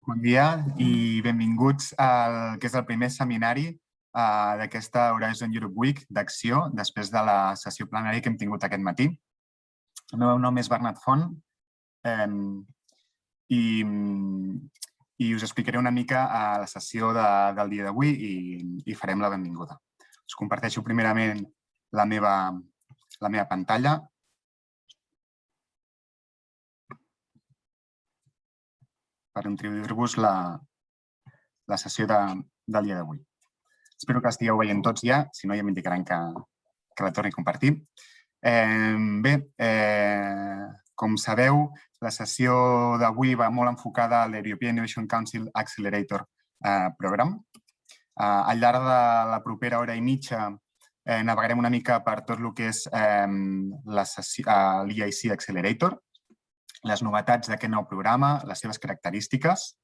Bon dia i benvinguts al que és el primer seminari d'aquesta Horizon Europe Week d'acció després de la sessió plenària que hem tingut aquest matí. El meu nom és Bernat Font i us explicaré una mica a la sessió del dia d'avui i farem la benvinguda. Us comparteixo primerament la meva pantalla. Per introduir-vos la sessió del dia d'avui. Espero que l'estigueu veient tots ja, si no ja m'indicaran que la torni a compartir. Bé, com sabeu, la sessió d'avui va molt enfocada a l'European Innovation Council Accelerator Program. Al llarg de la propera hora i mitja navegarem una mica per tot el que és l'EIC Accelerator, les novetats d'aquest nou programa, les seves característiques,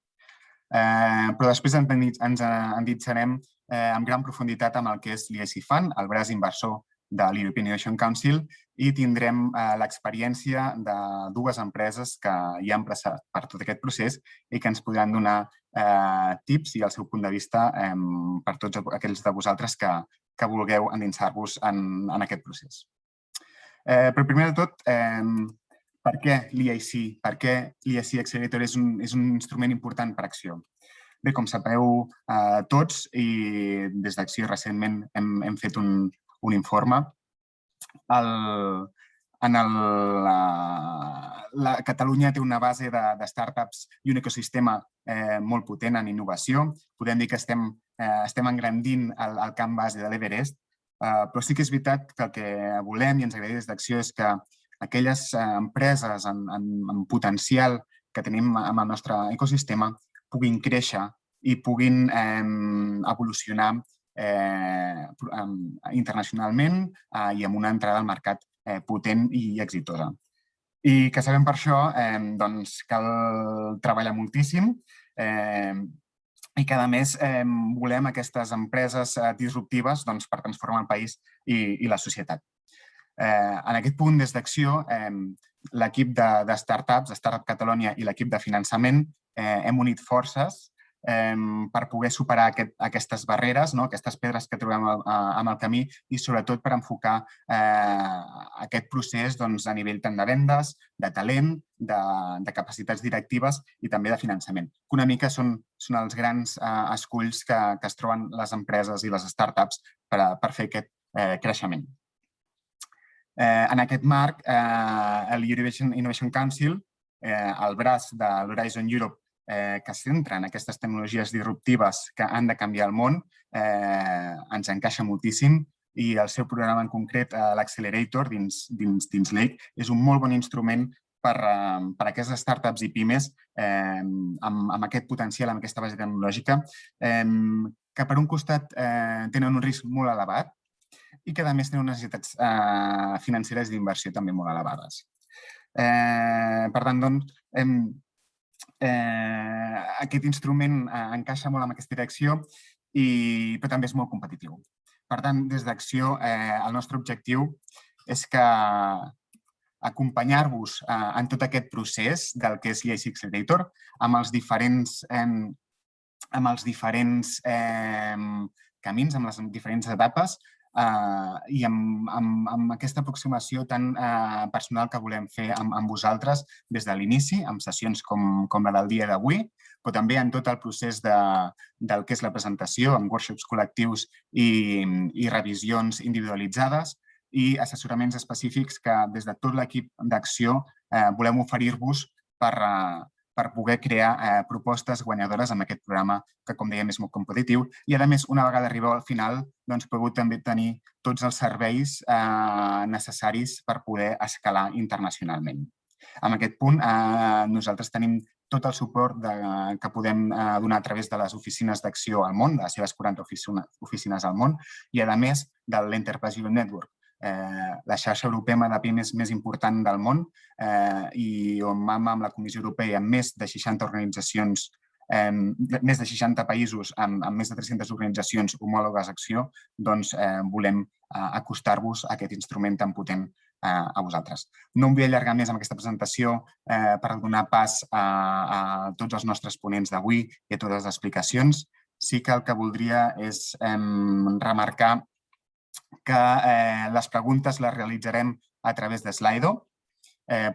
però després ens endinsarem amb gran profunditat amb el que és l'EIC Fund, el braç inversor de l'European Innovation Council, i tindrem l'experiència de dues empreses que hi han passat per tot aquest procés i que ens podran donar tips i el seu punt de vista per tots aquells de vosaltres que vulgueu endinsar-vos en aquest procés. Però primer de tot, per què l'EIC? Per què l'EIC Accelerator és un instrument important per Acció? Bé, com sabeu tots, i des d'Acció recentment hem fet un informe, Catalunya té una base de startups i un ecosistema molt potent en innovació. Podem dir que estem engrandint el camp base de l'Everest, però sí que és veritat que el que volem i ens agradaria des d'Acció és que aquelles empreses amb potencial que tenim en el nostre ecosistema puguin créixer i puguin evolucionar internacionalment i amb una entrada al mercat potent i exitosa. I que sabem per això, doncs cal treballar moltíssim i que a més volem aquestes empreses disruptives per transformar el país i la societat. En aquest punt, des d'Acció, l'equip de startups, Startup Catalunya i l'equip de finançament hem unit forces per poder superar aquestes barreres, aquestes pedres que trobem en el camí i sobretot per enfocar aquest procés a nivell tant de vendes, de talent, de capacitats directives i també de finançament. Que una mica són els grans esculls que es troben les empreses i les startups per fer aquest creixement. En aquest marc, l'European Innovation Council, el braç de l'Horizon Europe, que es centra en aquestes tecnologies disruptives que han de canviar el món, ens encaixa moltíssim i el seu programa en concret, l'Accelerator, dins l'EIC, és un molt bon instrument per a aquestes startups i pimes amb aquest potencial, amb aquesta base tecnològica, que per un costat tenen un risc molt elevat i que a més tenen unes necessitats financeres d'inversió també molt elevades. Per tant, aquest instrument encaixa molt en aquesta direcció, però també és molt competitiu. Per tant, des d'Acció, el nostre objectiu és que acompanyar-vos en tot aquest procés del que és l'EIC Accelerator, amb els diferents camins, amb les diferents etapes, i amb aquesta aproximació tan personal que volem fer amb vosaltres des de l'inici, amb sessions com la del dia d'avui, però també en tot el procés del que és la presentació, amb workshops col·lectius i revisions individualitzades i assessoraments específics que des de tot l'equip d'Acció volem oferir-vos per poder crear propostes guanyadores amb aquest programa que, com dèiem, és molt competitiu. I, a més, una vegada arribeu al final, podeu també tenir tots els serveis necessaris per poder escalar internacionalment. En aquest punt, nosaltres tenim tot el suport que podem donar a través de les oficines d'Acció al món, de les seves 40 oficines al món, i, a més, de l'Enterprise Europe Network, la xarxa europea de pimes més important del món i on amb la Comissió Europea i amb més de 60 organitzacions, més de 60 països amb més de 300 organitzacions homòlogues a Acció, doncs volem acostar-vos a aquest instrument tan potent a vosaltres. No em vull allargar més amb aquesta presentació per donar pas a tots els nostres ponents d'avui i a totes les explicacions. Sí que el que voldria és remarcar que les preguntes les realitzarem a través de Slido.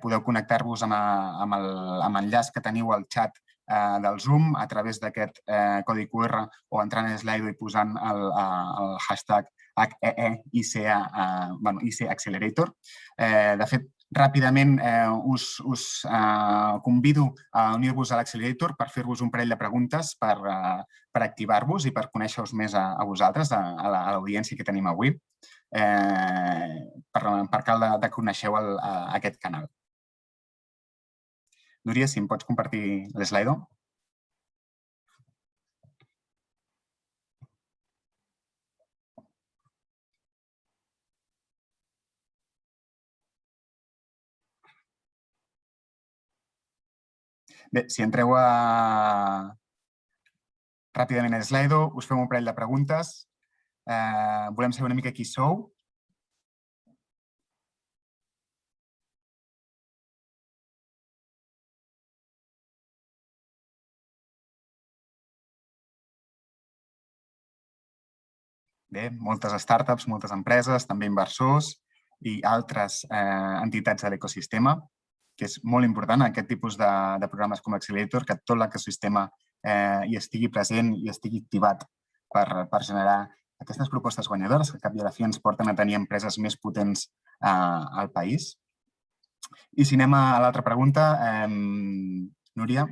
Podeu connectar-vos amb l'enllaç que teniu al xat del Zoom a través d'aquest codi QR o entrant a Slido i posant el hashtag EIC Accelerator. De fet, ràpidament us convido a unir-vos a l'Accelerator per fer-vos un parell de preguntes per activar-vos i per conèixer-vos més a vosaltres, a l'audiència que tenim avui, per cal que coneixeu aquest canal. Núria, si em pots compartir l'Slido. Bé, si entreu ràpidament a Slido, us fem un parell de preguntes. Volem saber una mica qui sou. Bé, moltes startups, moltes empreses, també inversors i altres entitats de l'ecosistema, que és molt important aquest tipus de programes com Accelerator, que tot l'ecosistema hi estigui present i estigui activat per generar aquestes propostes guanyadores que al cap i a la fi ens porten a tenir empreses més potents al país. I si anem a l'altra pregunta, Núria.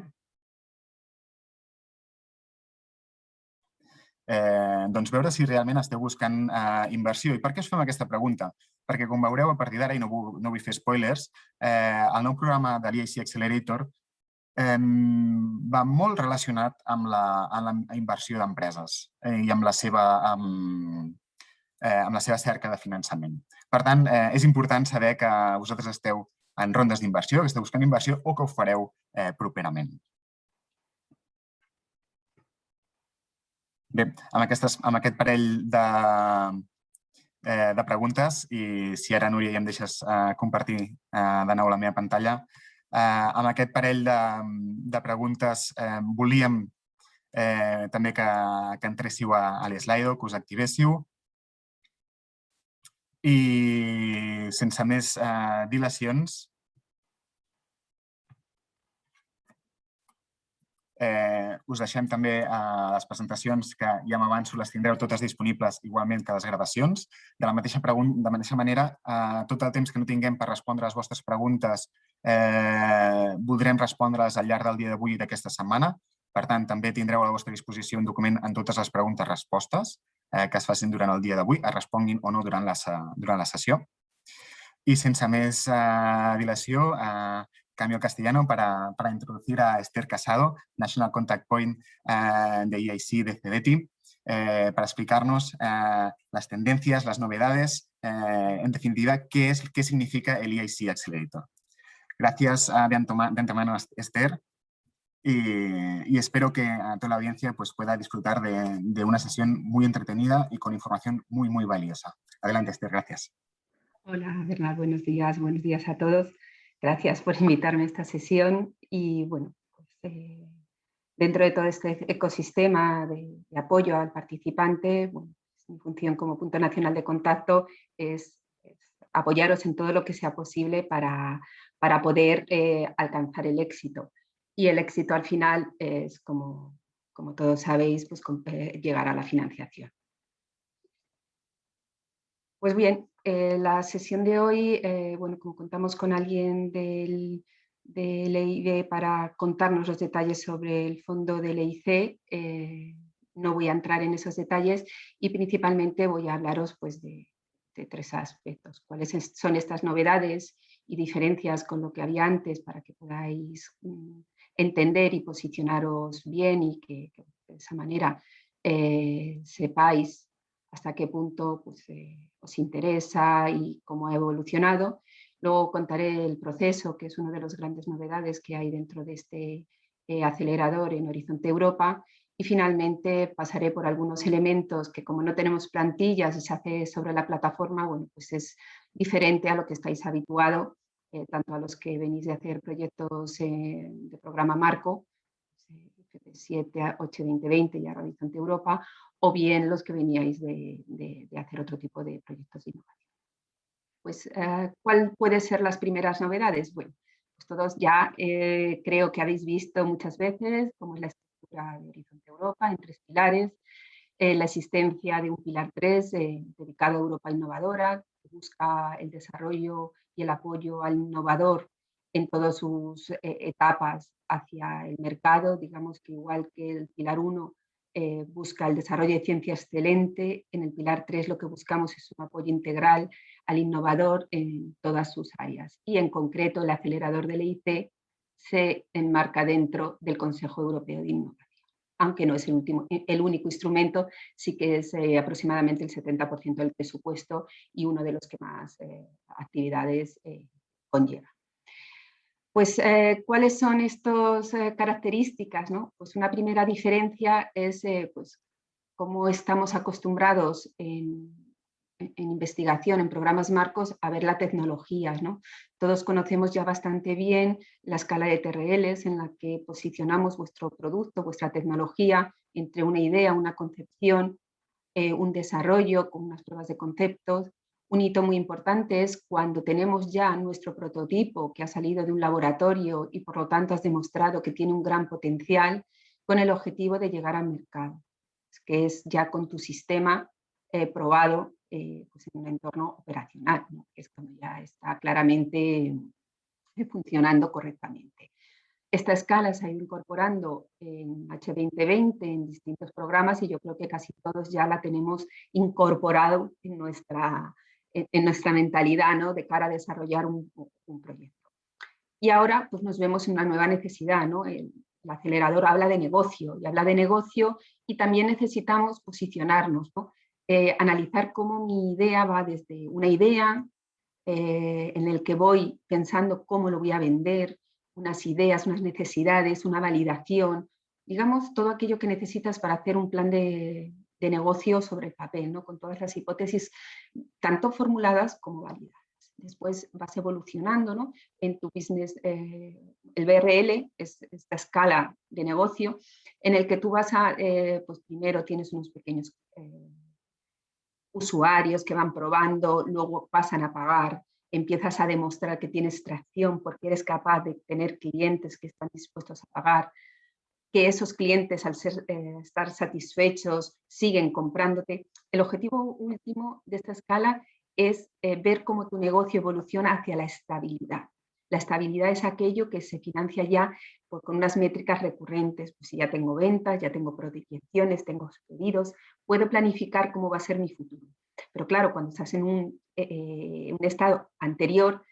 Doncs veure si realment esteu buscant inversió. I per què us fem aquesta pregunta? Perquè, com veureu, a partir d'ara, i no vull fer spoilers, el nou programa de l'EIC Accelerator va molt relacionat amb la inversió d'empreses i amb la seva cerca de finançament. Per tant, és important saber que vosaltres esteu en rondes d'inversió, que esteu buscant inversió o que ho fareu properament. Bé, amb aquest parell de preguntes, i si ara, Núria, ja em deixes compartir de nou la meva pantalla, amb aquest parell de preguntes volíem també que entréssiu a l'Slido, que us activéssiu. I sense més dilacions, us deixem també les presentacions que ja m'avanço, les tindreu totes disponibles igualment que les gravacions. De la mateixa manera, tot el temps que no tinguem per respondre les vostres preguntes voldrem respondre-les al llarg del dia d'avui i d'aquesta setmana. Per tant, també tindreu a la vostra disposició un document amb totes les preguntes-respostes que es facin durant el dia d'avui, es responguin o no durant la sessió. Y sense més dilació, cambio al castellano para introducir a Esther Casado, National Contact Point de EIC de CEDETI, para explicarnos las tendencias, las novedades, en definitiva, qué significa el EIC Accelerator. Gracias de antemano, Esther, y espero que toda la audiencia pueda disfrutar de una sesión muy entretenida y con información muy, muy valiosa. Adelante, Esther, gracias. Hola, Bernard, buenos días a todos. Gracias por invitarme a esta sesión y, bueno, dentro de todo este ecosistema de apoyo al participante, bueno, mi función como punto nacional de contacto es apoyaros en todo lo que sea posible para poder alcanzar el éxito. Y el éxito al final es, como todos sabéis, llegar a la financiación. Pues bien, la sesión de hoy, bueno, como contamos con alguien del EID para contarnos los detalles sobre el fondo del EIC, no voy a entrar en esos detalles y principalmente voy a hablaros de tres aspectos. ¿Cuáles son estas novedades y diferencias con lo que había antes para que podáis entender y posicionaros bien y que de esa manera sepáis hasta qué punto os interesa y cómo ha evolucionado? Luego contaré el proceso, que es una de las grandes novedades que hay dentro de este acelerador en Horizonte Europa, Y finalmente pasaré por algunos elementos que, como no tenemos plantillas y se hace sobre la plataforma, bueno, pues es diferente a lo que estáis habituados, tanto a los que venís de hacer proyectos de programa marco, 7, 8, 2020 y ahora Horizonte Europa, o bien los que veníais de hacer otro tipo de proyectos de innovación. Pues, ¿cuál pueden ser las primeras novedades? Bueno, pues todos ya creo que habéis visto muchas veces cómo es la estructura de Horizonte Europa en 3 pilares, la existencia de un pilar 3 dedicado a Europa innovadora, que busca el desarrollo y el apoyo al innovador en todas sus etapas hacia el mercado. Digamos que igual que el pilar 1 busca el desarrollo de ciencia excelente, en el pilar 3 lo que buscamos es un apoyo integral al innovador en todas sus áreas. Y en concreto el acelerador del EIC se enmarca dentro del Consejo Europeo de Innovación. Aunque no es el único instrumento, sí que es aproximadamente el 70% del presupuesto y uno de los que más actividades conlleva. Pues, ¿cuáles son estas características, ¿no? Pues una primera diferencia es pues, cómo estamos acostumbrados en investigación, en programas marcos, a ver la tecnología, ¿no? Todos conocemos ya bastante bien la escala de TRLs en la que posicionamos vuestro producto, vuestra tecnología, entre una idea, una concepción, un desarrollo con unas pruebas de conceptos. Un hito muy importante es cuando tenemos ya nuestro prototipo que ha salido de un laboratorio y por lo tanto has demostrado que tiene un gran potencial con el objetivo de llegar al mercado, que es ya con tu sistema probado pues en un entorno operacional, ¿no? Que es cuando ya está claramente funcionando correctamente. Esta escala se ha ido incorporando en H2020 en distintos programas y yo creo que casi todos ya la tenemos incorporado en nuestra mentalidad, ¿no? De cara a desarrollar un proyecto. Y ahora pues, nos vemos en una nueva necesidad, ¿no? El acelerador habla de negocio y también necesitamos posicionarnos, ¿no? Analizar cómo mi idea va desde una idea en el que voy pensando cómo lo voy a vender, unas ideas, unas necesidades, una validación, digamos, todo aquello que necesitas para hacer un plan de negocio sobre el papel, ¿no? Con todas las hipótesis, tanto formuladas como validadas. Después vas evolucionando, ¿no? En tu business, el BRL es esta escala de negocio en el que tú vas a, pues primero tienes unos pequeños usuarios que van probando, luego pasan a pagar, empiezas a demostrar que tienes tracción porque eres capaz de tener clientes que están dispuestos a pagar, que esos clientes al estar satisfechos siguen comprándote. El objetivo último de esta escala es ver cómo tu negocio evoluciona hacia la estabilidad. La estabilidad es aquello que se financia ya pues, con unas métricas recurrentes. Pues si ya tengo ventas, ya tengo proyecciones, tengo pedidos, puedo planificar cómo va a ser mi futuro. Pero claro, cuando estás en un estado anterior,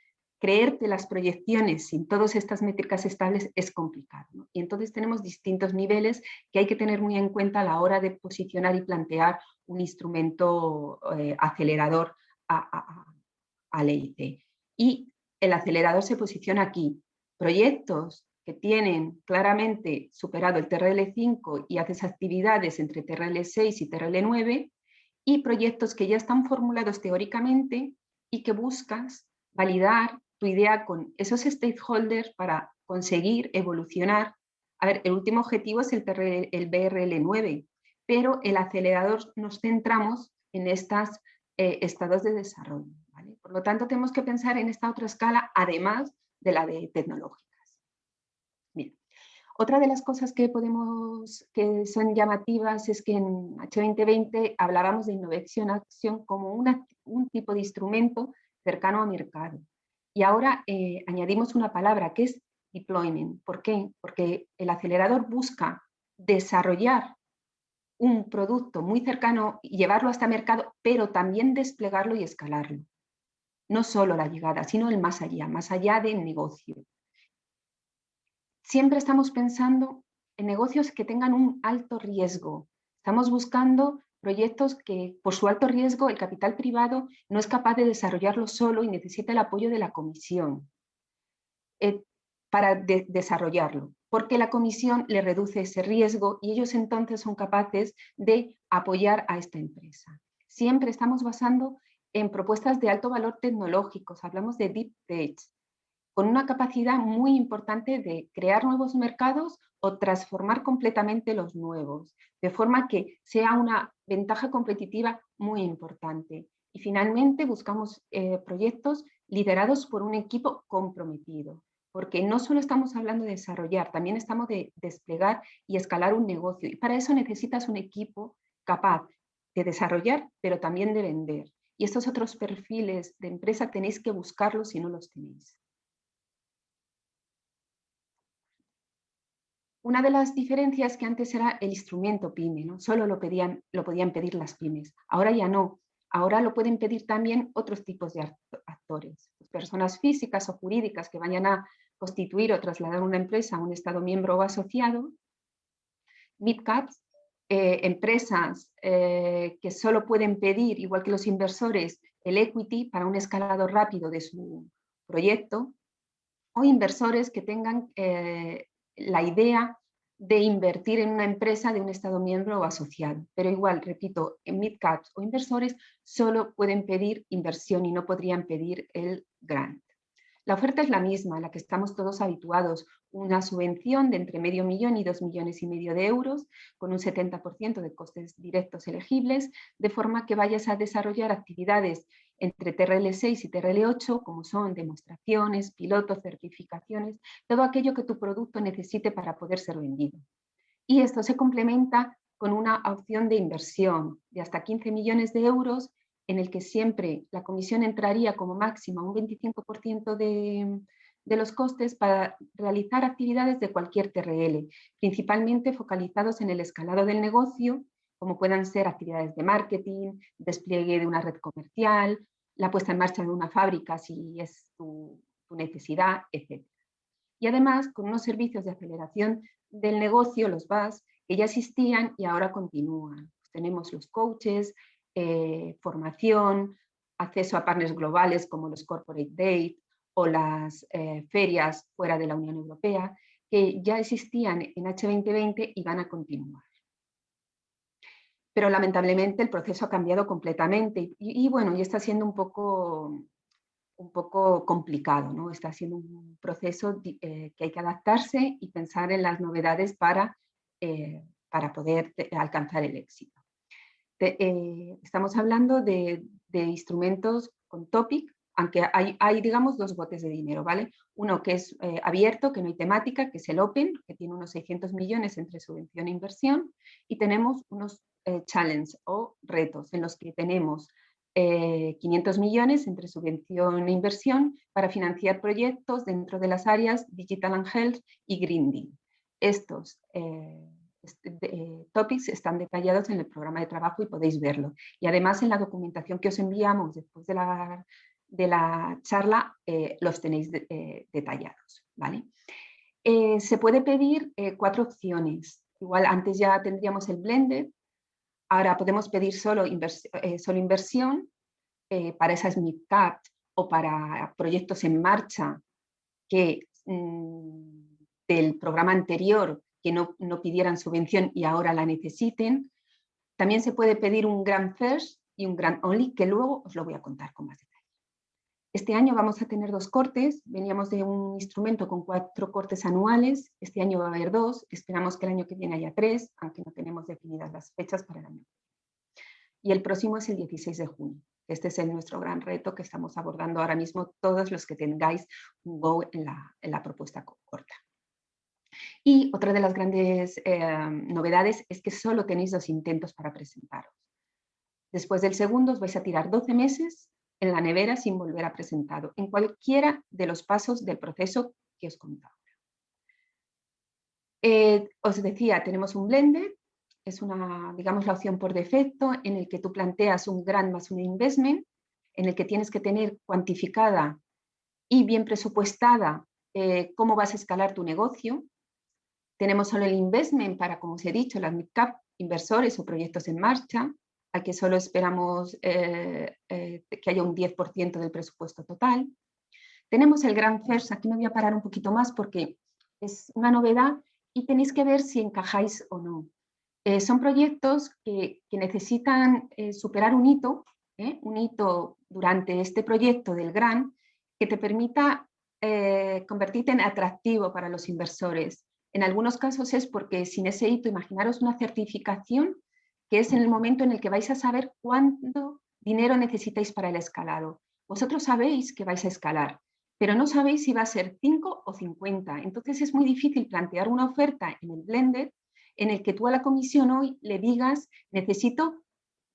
creerte las proyecciones sin todas estas métricas estables es complicado, ¿no? Y entonces tenemos distintos niveles que hay que tener muy en cuenta a la hora de posicionar y plantear un instrumento acelerador al EIC. Y el acelerador se posiciona aquí. Proyectos que tienen claramente superado el TRL5 y haces actividades entre TRL6 y TRL9 y proyectos que ya están formulados teóricamente y que buscas validar tu idea con esos stakeholders para conseguir evolucionar. A ver, el último objetivo es el BRL9, pero el acelerador nos centramos en estos estados de desarrollo, ¿vale? Por lo tanto, tenemos que pensar en esta otra escala, además de la de tecnológicas. Bien. Otra de las cosas que son llamativas es que en H2020 hablábamos de innovación acción como un tipo de instrumento cercano a mercado. Y ahora añadimos una palabra que es deployment. ¿Por qué? Porque el acelerador busca desarrollar un producto muy cercano y llevarlo hasta mercado, pero también desplegarlo y escalarlo. No solo la llegada, sino el más allá del negocio. Siempre estamos pensando en negocios que tengan un alto riesgo. Estamos buscando proyectos que, por su alto riesgo, el capital privado no es capaz de desarrollarlo solo y necesita el apoyo de la comisión para desarrollarlo. porque la comisión le reduce ese riesgo y ellos entonces son capaces de apoyar a esta empresa. Siempre estamos basando en propuestas de alto valor tecnológico, hablamos de Deep Tech, con una capacidad muy importante de crear nuevos mercados o transformar completamente los nuevos, de forma que sea una ventaja competitiva muy importante. Y finalmente buscamos proyectos liderados por un equipo comprometido, porque no solo estamos hablando de desarrollar, también estamos de desplegar y escalar un negocio. Y para eso necesitas un equipo capaz de desarrollar, pero también de vender. Y estos otros perfiles de empresa tenéis que buscarlos si no los tenéis. Una de las diferencias que antes era el instrumento PYME, ¿no? Solo lo podían pedir las pymes. Ahora ya no. Ahora lo pueden pedir también otros tipos de actores. Personas físicas o jurídicas que vayan a constituir o trasladar una empresa a un Estado miembro o asociado. Mid-caps, empresas que solo pueden pedir, igual que los inversores, el equity para un escalado rápido de su proyecto. O inversores que tengan la idea de invertir en una empresa de un Estado miembro o asociado. Pero igual, repito, en mid-caps o inversores solo pueden pedir inversión y no podrían pedir el grant. La oferta es la misma, a la que estamos todos habituados, una subvención de entre $500.000 y $2,5 millones de euros, con un 70% de costes directos elegibles, de forma que vayas a desarrollar actividades entre TRL6 y TRL8, como son demostraciones, pilotos, certificaciones, todo aquello que tu producto necesite para poder ser vendido. Y esto se complementa con una opción de inversión de hasta 15 millones de euros, en el que siempre la comisión entraría como máximo un 25% de los costes para realizar actividades de cualquier TRL, principalmente focalizados en el escalado del negocio, como puedan ser actividades de marketing, despliegue de una red comercial, la puesta en marcha de una fábrica si es tu necesidad, etc. Y además con unos servicios de aceleración del negocio, los VAS, que ya existían y ahora continúan. Tenemos los coaches, formación, acceso a partners globales como los Corporate Days o las ferias fuera de la Unión Europea, que ya existían en H2020 y van a continuar. Pero lamentablemente el proceso ha cambiado completamente y bueno, y está siendo un poco complicado, ¿no? Está siendo un proceso que hay que adaptarse y pensar en las novedades para poder alcanzar el éxito. Estamos hablando de instrumentos con topic, aunque hay, digamos, dos botes de dinero, ¿vale? Uno que es abierto, que no hay temática, que es el Open, que tiene unos 600 millones entre subvención e inversión, y tenemos unos challenge o retos en los que tenemos 500 millones entre subvención e inversión para financiar proyectos dentro de las áreas Digital and Health y Green Deal. Estos topics están detallados en el programa de trabajo y podéis verlo. Y además en la documentación que os enviamos después de la charla los tenéis detallados, ¿vale? Se puede pedir 4 opciones. Igual antes ya tendríamos el blended, ahora podemos pedir solo inversión para esas mid-cap o para proyectos en marcha que del programa anterior que no pidieran subvención y ahora la necesiten. También se puede pedir un Grant First y un Grant Only, que luego os lo voy a contar con más detalle. Este año vamos a tener 2 cortes, veníamos de un instrumento con 4 cortes anuales, este año va a haber 2, esperamos que el año que viene haya 3, aunque no tenemos definidas las fechas para el año. Y el próximo es el 16 de junio. Este es nuestro gran reto que estamos abordando ahora mismo todos los que tengáis un go en la propuesta corta. Y otra de las grandes novedades es que solo tenéis 2 intentos para presentaros. Después del segundo os vais a tirar 12 meses en la nevera sin volver a presentado, en cualquiera de los pasos del proceso que os contaba. Os decía, tenemos un blended, es digamos, la opción por defecto en el que tú planteas un grant más un investment, en el que tienes que tener cuantificada y bien presupuestada cómo vas a escalar tu negocio. Tenemos solo el investment para, como os he dicho, las mid-cap, inversores o proyectos en marcha, al que solo esperamos que haya un 10% del presupuesto total. Tenemos el Grant First, aquí me voy a parar un poquito más porque es una novedad y tenéis que ver si encajáis o no. Son proyectos que necesitan superar un hito durante este proyecto del grant que te permita convertirte en atractivo para los inversores. En algunos casos es porque sin ese hito, imaginaros una certificación, que es en el momento en el que vais a saber cuánto dinero necesitáis para el escalado. Vosotros sabéis que vais a escalar, pero no sabéis si va a ser 5 o 50. Entonces es muy difícil plantear una oferta en el blended en el que tú a la comisión hoy le digas necesito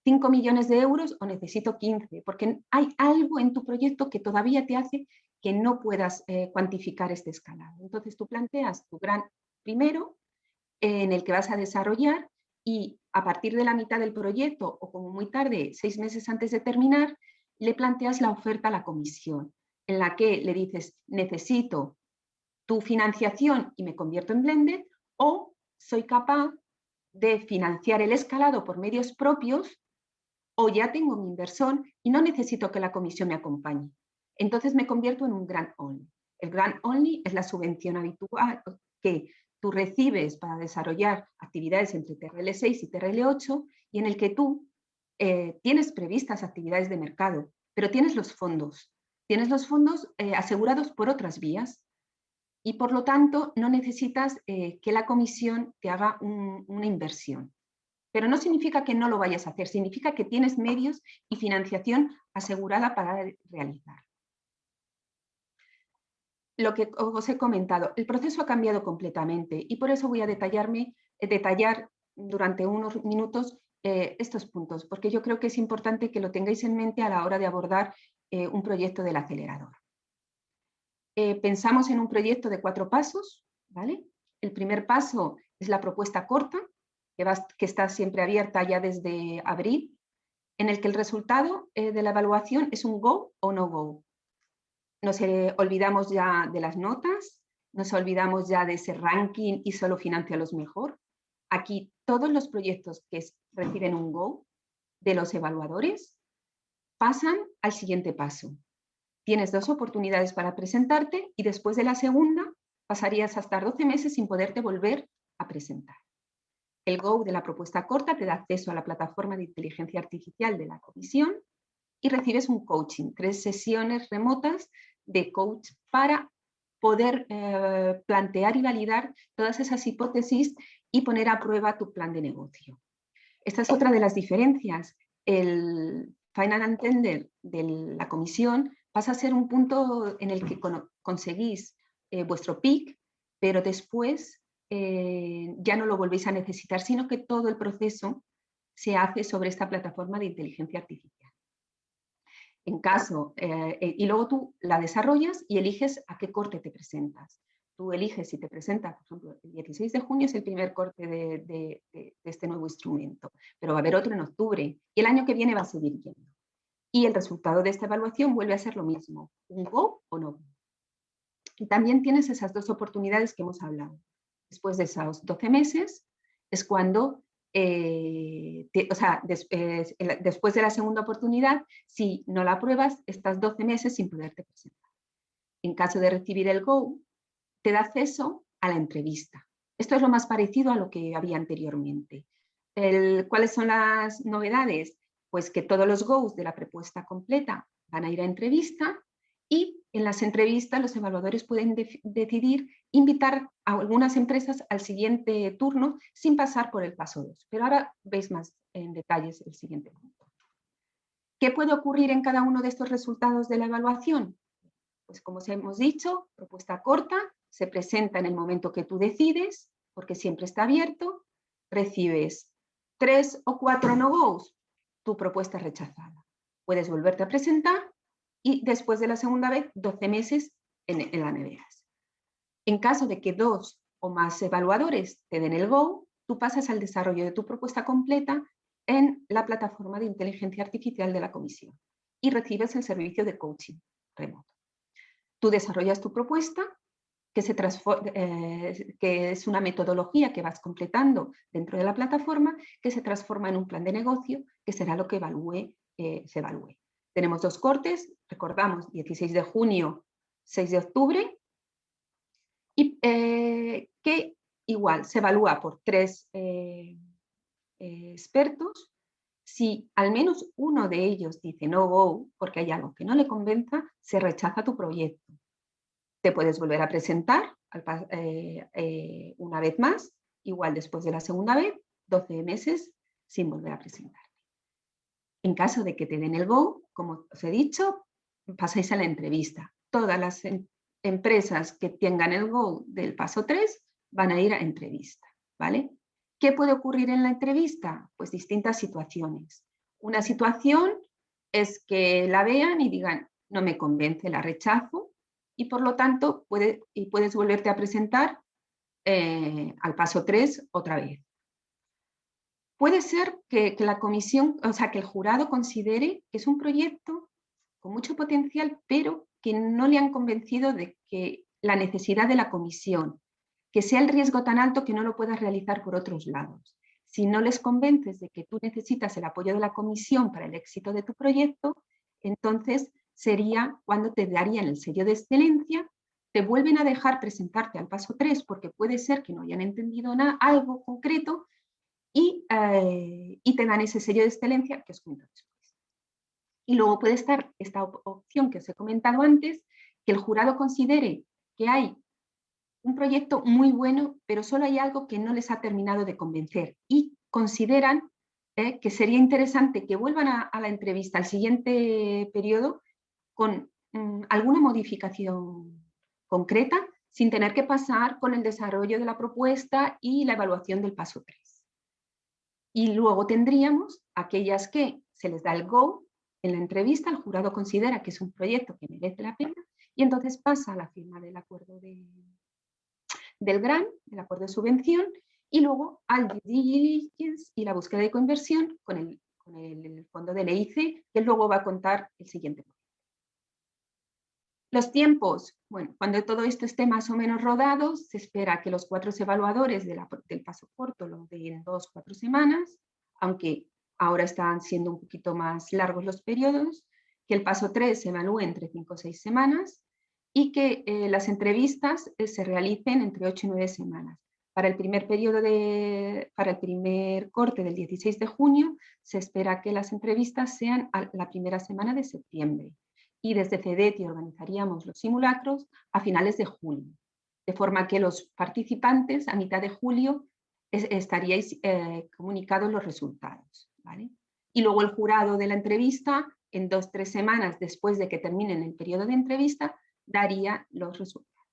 5 millones de euros o necesito 15, porque hay algo en tu proyecto que todavía te hace que no puedas cuantificar este escalado. Entonces tú planteas tu grant primero, en el que vas a desarrollar, y a partir de la mitad del proyecto, o como muy tarde, 6 meses antes de terminar, le planteas la oferta a la comisión, en la que le dices, necesito tu financiación y me convierto en blended, o soy capaz de financiar el escalado por medios propios, o ya tengo mi inversor y no necesito que la comisión me acompañe. Entonces me convierto en un grant only. El grant only es la subvención habitual que tú recibes para desarrollar actividades entre TRL6 y TRL8 y en el que tú tienes previstas actividades de mercado, pero tienes los fondos. Tienes los fondos asegurados por otras vías y por lo tanto no necesitas que la comisión te haga una inversión. Pero no significa que no lo vayas a hacer, significa que tienes medios y financiación asegurada para realizar. Lo que os he comentado, el proceso ha cambiado completamente y por eso voy a detallar durante unos minutos estos puntos, porque yo creo que es importante que lo tengáis en mente a la hora de abordar un proyecto del acelerador. Pensamos en un proyecto de 4 pasos, ¿vale? El primer paso es la propuesta corta, que está siempre abierta ya desde abril, en el que el resultado de la evaluación es un go o no go. Nos olvidamos ya de las notas, nos olvidamos ya de ese ranking y solo financia a los mejor. Aquí todos los proyectos que reciben un go de los evaluadores pasan al siguiente paso. Tienes 2 oportunidades para presentarte y después de la segunda pasarías a estar 12 meses sin poderte volver a presentar. El go de la propuesta corta te da acceso a la plataforma de inteligencia artificial de la comisión y recibes un coaching, 3 sesiones remotas de coach para poder plantear y validar todas esas hipótesis y poner a prueba tu plan de negocio. Esta es otra de las diferencias. El Final and Tender de la comisión pasa a ser un punto en el que conseguís vuestro PIC, pero después ya no lo volvéis a necesitar, sino que todo el proceso se hace sobre esta plataforma de inteligencia artificial. En caso, y luego tú la desarrollas y eliges a qué corte te presentas. Tú eliges si te presentas, por ejemplo, el 16 de junio es el primer corte de este nuevo instrumento, pero va a haber otro en octubre y el año que viene va a seguir yendo. Y el resultado de esta evaluación vuelve a ser lo mismo, un go o no. Y también tienes esas 2 oportunidades que hemos hablado. Después de esos 12 meses es cuando, después de la segunda oportunidad, si no la apruebas, estás 12 meses sin poderte presentar. En caso de recibir el go, te da acceso a la entrevista. Esto es lo más parecido a lo que había anteriormente. ¿Cuáles son las novedades? Pues que todos los go's de la propuesta completa van a ir a entrevista y en las entrevistas los evaluadores pueden decidir invitar a algunas empresas al siguiente turno sin pasar por el paso 2. Pero ahora veis más en detalles el siguiente punto. ¿Qué puede ocurrir en cada uno de estos resultados de la evaluación? Pues como os hemos dicho, propuesta corta, se presenta en el momento que tú decides, porque siempre está abierto, recibes 3 o 4 no-go's, tu propuesta es rechazada. Puedes volverte a presentar y después de la segunda vez, 12 meses en la nevera. En caso de que 2 o más evaluadores te den el go, tú pasas al desarrollo de tu propuesta completa en la plataforma de inteligencia artificial de la comisión y recibes el servicio de coaching remoto. Tú desarrollas tu propuesta, que es una metodología que vas completando dentro de la plataforma, que se transforma en un plan de negocio, que será lo que se evalúe. Tenemos 2 cortes, recordamos, 16 de junio, 6 de octubre, y que igual, se evalúa por 3 expertos. Si al menos uno de ellos dice no go, porque hay algo que no le convenza, se rechaza tu proyecto. Te puedes volver a presentar una vez más, igual después de la segunda vez, 12 meses sin volver a presentarte. En caso de que te den el go, como os he dicho, pasáis a la entrevista. Todas las empresas que tengan el go del paso 3 van a ir a entrevista, ¿vale? ¿Qué puede ocurrir en la entrevista? Pues distintas situaciones. Una situación es que la vean y digan, no me convence, la rechazo, y por lo tanto puedes volverte a presentar al paso 3 otra vez. Puede ser que la comisión, o sea, que el jurado considere que es un proyecto con mucho potencial, pero que no le han convencido de que la necesidad de la comisión, que sea el riesgo tan alto que no lo puedas realizar por otros lados. Si no les convences de que tú necesitas el apoyo de la comisión para el éxito de tu proyecto, entonces sería cuando te darían el sello de excelencia, te vuelven a dejar presentarte al paso 3 porque puede ser que no hayan entendido algo concreto y te dan ese sello de excelencia que os cuento después. Y luego puede estar esta opción que os he comentado antes, que el jurado considere que hay un proyecto muy bueno, pero solo hay algo que no les ha terminado de convencer y consideran que sería interesante que vuelvan a la entrevista al siguiente periodo con alguna modificación concreta sin tener que pasar con el desarrollo de la propuesta y la evaluación del paso 3. Y luego tendríamos aquellas que se les da el go en la entrevista, el jurado considera que es un proyecto que merece la pena y entonces pasa a la firma del acuerdo del grant, el acuerdo de subvención, y luego al Diligence y la búsqueda de conversión con el fondo del EIC, que luego va a contar el siguiente. Los tiempos, bueno, cuando todo esto esté más o menos rodado, se espera que los 4 evaluadores del paso corto lo den en 2-4 semanas, aunque ahora están siendo un poquito más largos los periodos, que el paso 3 se evalúe entre 5 o 6 semanas, y que las entrevistas se realicen entre 8 y 9 semanas. Para el primer corte del 16 de junio, se espera que las entrevistas sean a la primera semana de septiembre. Y desde CEDETI organizaríamos los simulacros a finales de julio. De forma que los participantes a mitad de julio estaríais comunicados los resultados, ¿vale? Y luego el jurado de la entrevista, en 2-3 semanas después de que terminen el periodo de entrevista, daría los resultados.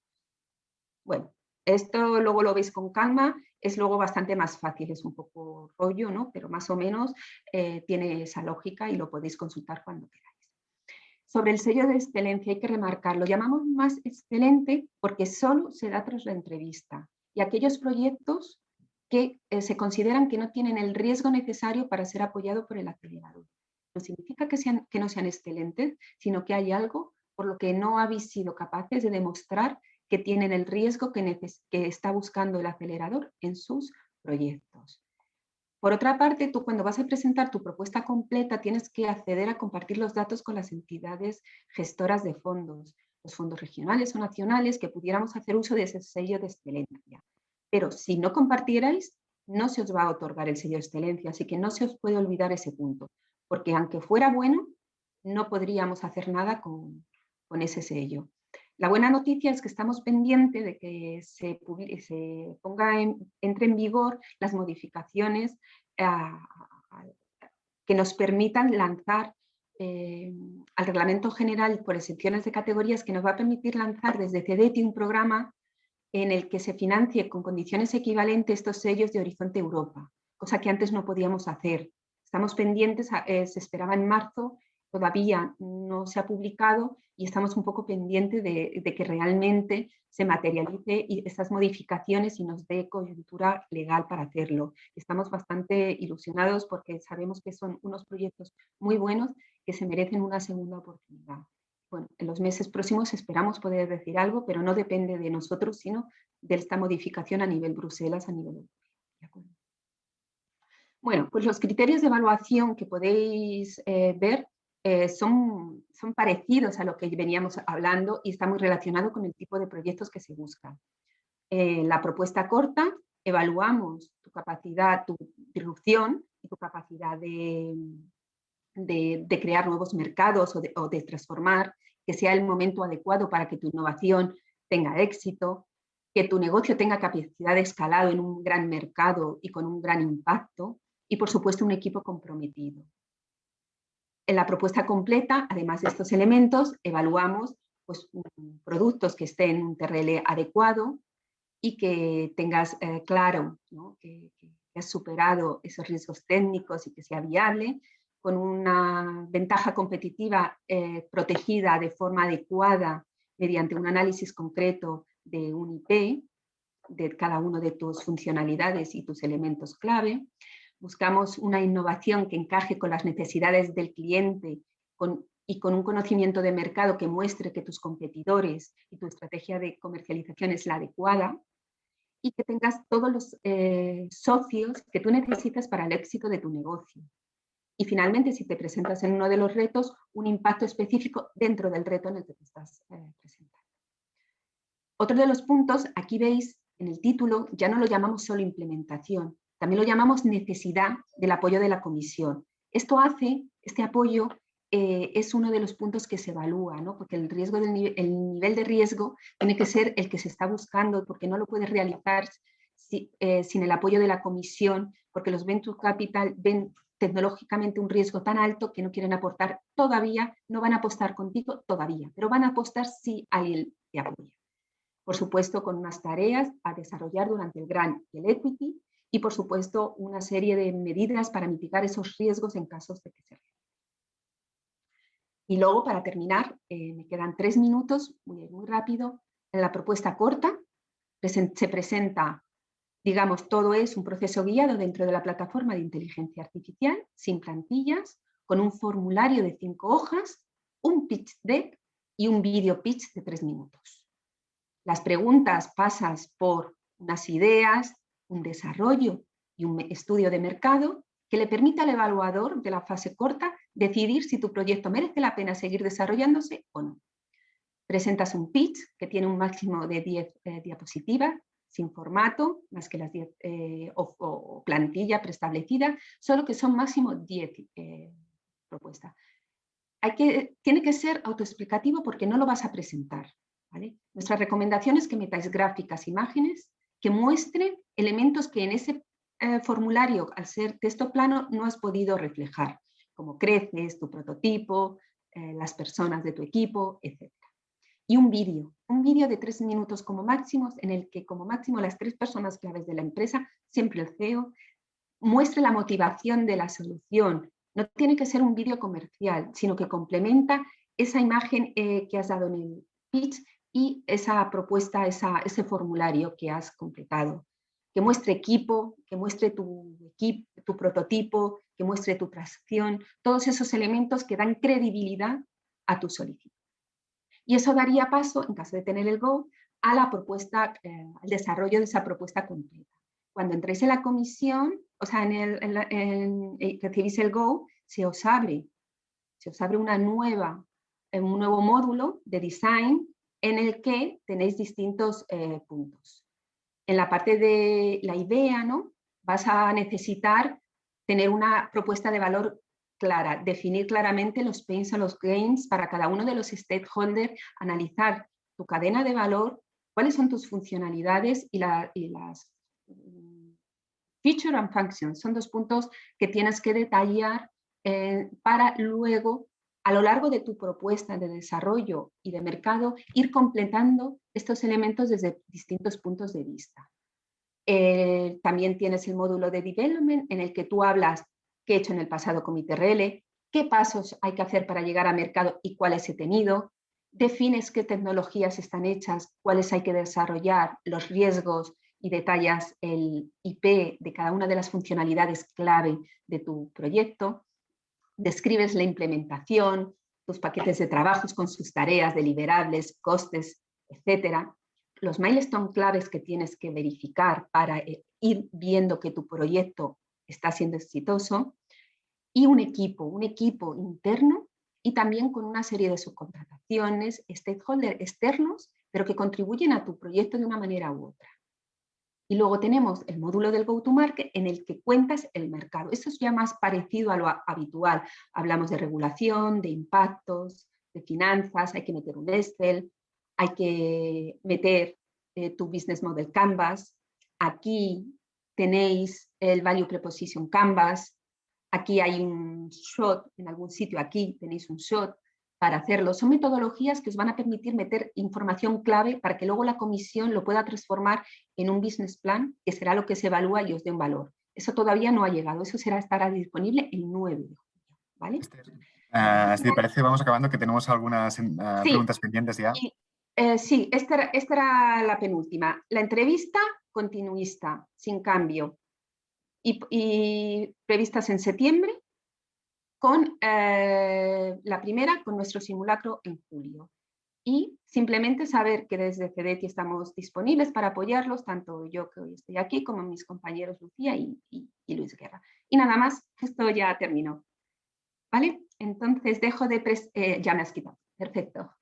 Bueno, esto luego lo veis con calma, es luego bastante más fácil, es un poco rollo, ¿no? Pero más o menos tiene esa lógica y lo podéis consultar cuando queráis. Sobre el sello de excelencia hay que remarcar, lo llamamos más excelente porque solo se da tras la entrevista y aquellos proyectos que se consideran que no tienen el riesgo necesario para ser apoyado por el acelerador. No significa que no sean excelentes, sino que hay algo por lo que no habéis sido capaces de demostrar que tienen el riesgo que está buscando el acelerador en sus proyectos. Por otra parte, tú cuando vas a presentar tu propuesta completa tienes que acceder a compartir los datos con las entidades gestoras de fondos, los fondos regionales o nacionales, que pudiéramos hacer uso de ese sello de excelencia. Pero si no compartierais, no se os va a otorgar el sello de excelencia, así que no se os puede olvidar ese punto, porque aunque fuera bueno, no podríamos hacer nada con ese sello. La buena noticia es que estamos pendientes de que entre en vigor las modificaciones que nos permitan lanzar al Reglamento General por exenciones de categorías, que nos va a permitir lanzar desde CEDETI un programa en el que se financie con condiciones equivalentes estos sellos de Horizonte Europa, cosa que antes no podíamos hacer. Estamos pendientes, se esperaba en marzo, todavía no se ha publicado y estamos un poco pendientes de que realmente se materialice estas modificaciones y nos dé coyuntura legal para hacerlo. Estamos bastante ilusionados porque sabemos que son unos proyectos muy buenos que se merecen una segunda oportunidad. Bueno, en los meses próximos esperamos poder decir algo, pero no depende de nosotros, sino de esta modificación a nivel Bruselas, a nivel europeo. Bueno, pues los criterios de evaluación que podéis ver son parecidos a lo que veníamos hablando y está muy relacionado con el tipo de proyectos que se buscan. La propuesta corta Evaluamos tu capacidad, tu disrupción y tu capacidad de crear nuevos mercados o de transformar, que sea el momento adecuado para que tu innovación tenga éxito, que tu negocio tenga capacidad de escalado en un gran mercado y con un gran impacto, y por supuesto un equipo comprometido. En la propuesta completa, además de estos elementos, evaluamos pues, productos que estén en un TRL adecuado y que tengas claro, ¿no? que has superado esos riesgos técnicos y que sea viable, con una ventaja competitiva protegida de forma adecuada mediante un análisis concreto de un IP, de cada uno de tus funcionalidades y tus elementos clave. Buscamos una innovación que encaje con las necesidades del cliente y con un conocimiento de mercado que muestre que tus competidores y tu estrategia de comercialización es la adecuada y que tengas todos los socios que tú necesitas para el éxito de tu negocio. Y finalmente, si te presentas en uno de los retos, un impacto específico dentro del reto en el que te estás presentando. Otro de los puntos, aquí veis en el título, ya no lo llamamos solo implementación, también lo llamamos necesidad del apoyo de la comisión. Esto hace, este apoyo es uno de los puntos que se evalúa, ¿no? Porque el nivel de riesgo tiene que ser el que se está buscando, porque no lo puedes realizar sin el apoyo de la comisión, porque los Venture Capital ven tecnológicamente un riesgo tan alto que no quieren aportar todavía, no van a apostar contigo todavía, pero van a apostar si alguien te apoya. Por supuesto, con unas tareas a desarrollar durante el grant y el equity, y por supuesto una serie de medidas para mitigar esos riesgos en casos de que se realice. Y luego, para terminar, me quedan 3 minutos, muy rápido. En la propuesta corta se presenta, digamos, todo es un proceso guiado dentro de la plataforma de inteligencia artificial, sin plantillas, con un formulario de 5 hojas, un pitch deck y un video pitch de 3 minutos. Las preguntas pasan por unas ideas, un desarrollo y un estudio de mercado que le permita al evaluador de la fase corta decidir si tu proyecto merece la pena seguir desarrollándose o no. Presentas un pitch que tiene un máximo de 10 diapositivas, sin formato, más que las 10 o plantilla preestablecida, solo que son máximo 10 propuestas. Tiene que ser autoexplicativo porque no lo vas a presentar, ¿vale? Nuestra recomendación es que metáis gráficas, imágenes, que muestren elementos que en ese formulario, al ser texto plano, no has podido reflejar, como creces, tu prototipo, las personas de tu equipo, etc. Y un vídeo de 3 minutos como máximo, en el que como máximo las 3 personas claves de la empresa, siempre el CEO, muestre la motivación de la solución. No tiene que ser un vídeo comercial, sino que complementa esa imagen que has dado en el pitch y esa propuesta, ese formulario que has completado. Que muestre equipo, que muestre tu prototipo, que muestre tu tracción, todos esos elementos que dan credibilidad a tu solicitud. Y eso daría paso, en caso de tener el go, a la propuesta, al desarrollo de esa propuesta completa. Cuando entréis en la comisión, o sea, recibís el go, se os abre un nuevo módulo de design en el que tenéis distintos puntos. En la parte de la idea, ¿no? Vas a necesitar tener una propuesta de valor clara, definir claramente los pains o los gains para cada uno de los stakeholders, analizar tu cadena de valor, cuáles son tus funcionalidades y las feature and functions. Son 2 puntos que tienes que detallar para luego, a lo largo de tu propuesta de desarrollo y de mercado, ir completando estos elementos desde distintos puntos de vista. También tienes el módulo de development en el que tú hablas qué he hecho en el pasado con mi TRL, qué pasos hay que hacer para llegar a mercado y cuáles he tenido, defines qué tecnologías están hechas, cuáles hay que desarrollar, los riesgos y detallas el IP de cada una de las funcionalidades clave de tu proyecto, describes la implementación, tus paquetes de trabajos con sus tareas, deliverables, costes, etcétera, los milestones claves que tienes que verificar para ir viendo que tu proyecto está siendo exitoso, y un equipo interno y también con una serie de subcontrataciones, stakeholders externos, pero que contribuyen a tu proyecto de una manera u otra. Y luego tenemos el módulo del go-to-market en el que cuentas el mercado. Esto es ya más parecido a lo habitual. Hablamos de regulación, de impactos, de finanzas, hay que meter un Excel, hay que meter tu Business Model Canvas. Aquí tenéis el Value Proposition Canvas. Aquí hay un shot, en algún sitio aquí tenéis un shot para hacerlo. Son metodologías que os van a permitir meter información clave para que luego la comisión lo pueda transformar en un business plan, que será lo que se evalúa y os dé un valor. Eso todavía no ha llegado, eso estará disponible el 9 de julio, ¿vale? Si te parece, vamos acabando, que tenemos algunas preguntas pendientes ya. Sí, esta era la penúltima. La entrevista continuista, sin cambio, y previstas en septiembre, con la primera, con nuestro simulacro en julio. Y simplemente saber que desde CEDETI estamos disponibles para apoyarlos, tanto yo que hoy estoy aquí, como mis compañeros Lucía y Luis Guerra. Y nada más, esto ya terminó. ¿Vale? Entonces dejo de... ya me has quitado. Perfecto.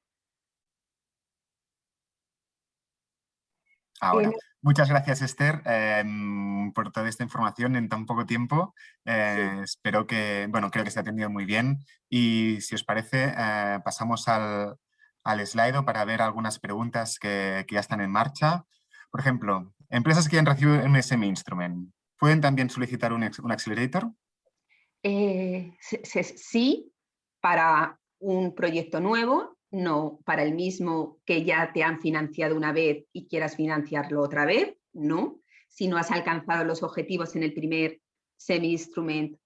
Ahora, muchas gracias, Esther, por toda esta información en tan poco tiempo. Espero que, bueno, creo que se ha atendido muy bien. Y si os parece, pasamos al slide para ver algunas preguntas que ya están en marcha. Por ejemplo, empresas que han recibido un SM Instrument, ¿pueden también solicitar un Accelerator? Sí, para un proyecto nuevo, no para el mismo que ya te han financiado una vez y quieras financiarlo otra vez, no. Si no has alcanzado los objetivos en el primer semi-instrument,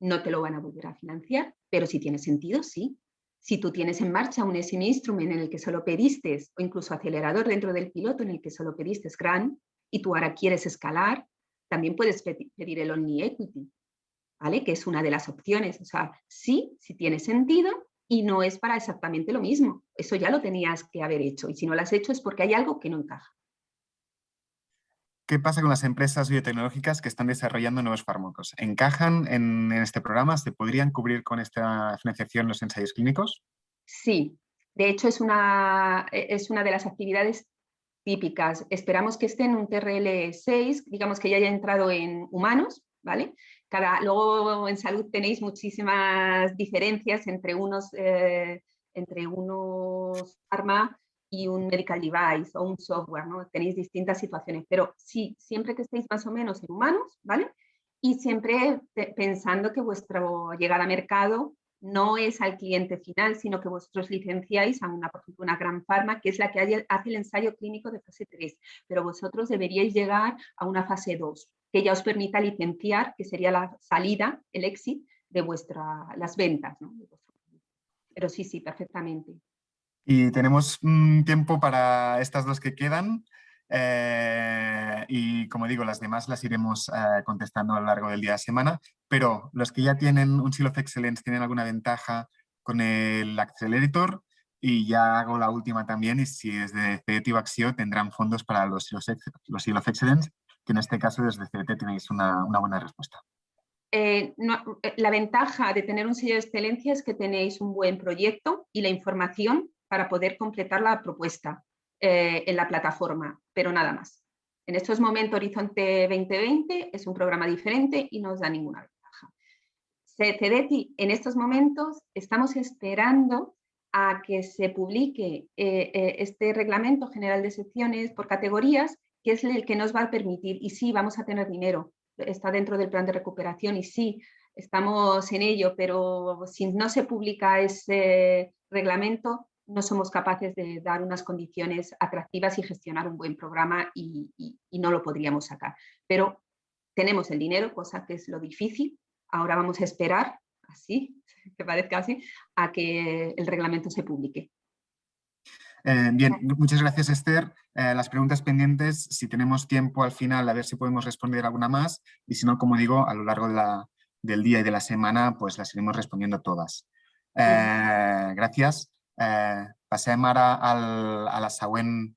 no te lo van a volver a financiar, pero si tiene sentido, sí. Si tú tienes en marcha un semi-instrument en el que solo pediste, o incluso acelerador dentro del piloto en el que solo pediste grant, y tú ahora quieres escalar, también puedes pedir el Only Equity, ¿vale? Que es una de las opciones. O sea, sí tiene sentido y no es para exactamente lo mismo. Eso ya lo tenías que haber hecho y si no lo has hecho es porque hay algo que no encaja. ¿Qué pasa con las empresas biotecnológicas que están desarrollando nuevos fármacos? ¿Encajan en este programa? ¿Se podrían cubrir con esta financiación los ensayos clínicos? Sí, de hecho es una de las actividades típicas. Esperamos que esté en un TRL 6, digamos que ya haya entrado en humanos, ¿vale? Luego en salud tenéis muchísimas diferencias entre unos pharma y un medical device o un software, ¿no? Tenéis distintas situaciones, pero sí, siempre que estéis más o menos en humanos, ¿vale? Y siempre pensando que vuestra llegada a mercado no es al cliente final, sino que vosotros licenciáis a por ejemplo, una gran farma, que es la que hace el ensayo clínico de fase 3, pero vosotros deberíais llegar a una fase 2, que ya os permita licenciar, que sería la salida, el exit de las ventas, ¿no? Pero sí, perfectamente. Y tenemos tiempo para estas dos que quedan. Y como digo, las demás las iremos contestando a lo largo del día de semana, pero los que ya tienen un Seal of Excellence tienen alguna ventaja con el Accelerator, y ya hago la última también, y si es de CEDETI o Axio tendrán fondos para los Seal of Excellence, que en este caso desde CEDETI tenéis una buena respuesta. La ventaja de tener un sello de excelencia es que tenéis un buen proyecto y la información para poder completar la propuesta en la plataforma, pero nada más. En estos momentos Horizonte 2020 es un programa diferente y no os da ninguna ventaja. CEDETI, en estos momentos estamos esperando a que se publique este reglamento general de secciones por categorías, que es el que nos va a permitir, y sí, vamos a tener dinero, está dentro del plan de recuperación y sí, estamos en ello, pero si no se publica ese reglamento, no somos capaces de dar unas condiciones atractivas y gestionar un buen programa y no lo podríamos sacar. Pero tenemos el dinero, cosa que es lo difícil. Ahora vamos a esperar, así, que parezca así, a que el reglamento se publique. Bien, muchas gracias, Esther. Las preguntas pendientes, si tenemos tiempo al final, a ver si podemos responder alguna más, y si no, como digo, a lo largo del día y de la semana, pues las iremos respondiendo todas. Gràcies. Passem ara a la següent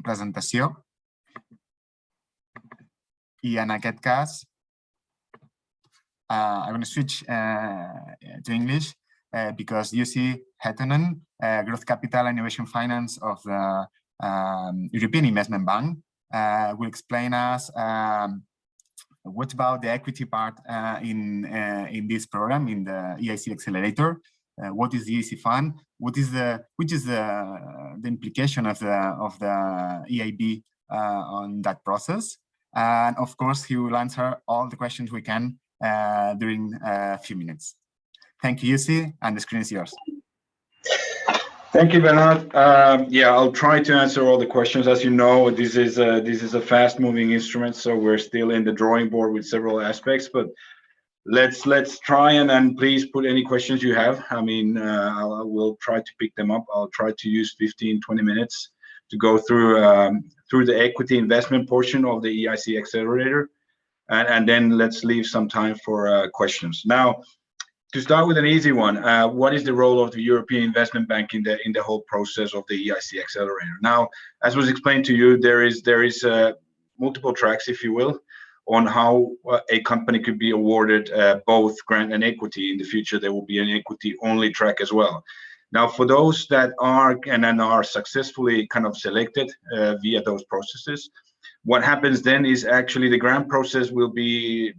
presentació. I en aquest cas, I'm going to switch to English. Because Jussi Hetonen, Growth Capital and Innovation Finance of the European Investment Bank, will explain us what about the equity part in this program, in the EIC Accelerator. What is the EIC fund? Which is the implication of the EIB on that process? And of course, he will answer all the questions we can during a few minutes. Thank you, Jussi, and the screen is yours. Thank you, Bernard. Yeah, I'll try to answer all the questions. As you know, this is a fast-moving instrument, so we're still in the drawing board with several aspects. But let's try and please put any questions you have. I mean, I will try to pick them up. I'll try to use 15-20 minutes to go through the equity investment portion of the EIC Accelerator, and then let's leave some time for questions. Now, to start with an easy one, what is the role of the European Investment Bank in the whole process of the EIC Accelerator? Now, as was explained to you, there is multiple tracks, if you will, on how a company could be awarded both grant and equity. In the future, there will be an equity-only track as well. Now, for those that are successfully kind of selected via those processes, what happens then is actually the grant process will be,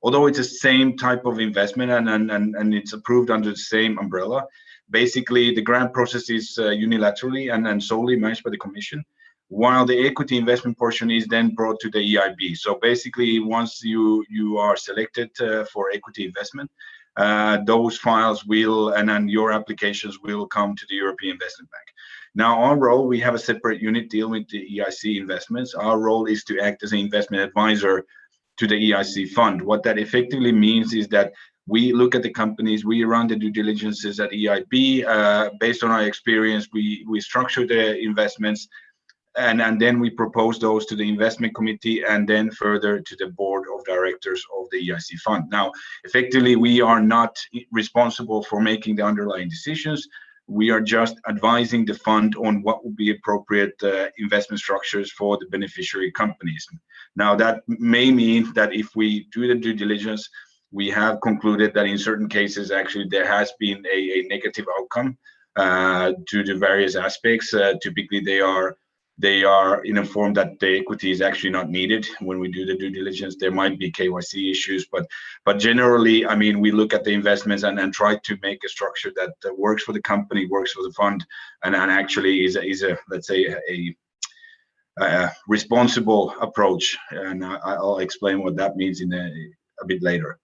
although it's the same type of investment and it's approved under the same umbrella, basically the grant process is unilaterally and solely managed by the Commission, while the equity investment portion is then brought to the EIB. So basically, once you are selected for equity investment, those files will, and then your applications will come to the European Investment Bank. Now, our role, we have a separate unit dealing with the EIC investments. Our role is to act as an investment advisor to the EIC fund. What that effectively means is that we look at the companies, we run the due diligences at EIB. Based on our experience, we structure the investments, and then we propose those to the investment committee and then further to the board of directors of the EIC fund. Now, effectively, we are not responsible for making the underlying decisions. We are just advising the fund on what would be appropriate investment structures for the beneficiary companies. Now, that may mean that if we do the due diligence, we have concluded that in certain cases, actually, there has been a negative outcome to the various aspects. Typically, they are informed that the equity is actually not needed when we do the due diligence. There might be KYC issues, but generally, I mean, we look at the investments and try to make a structure that works for the company, works for the fund, and actually is a let's say a responsible approach. And I'll explain what that means in a bit later.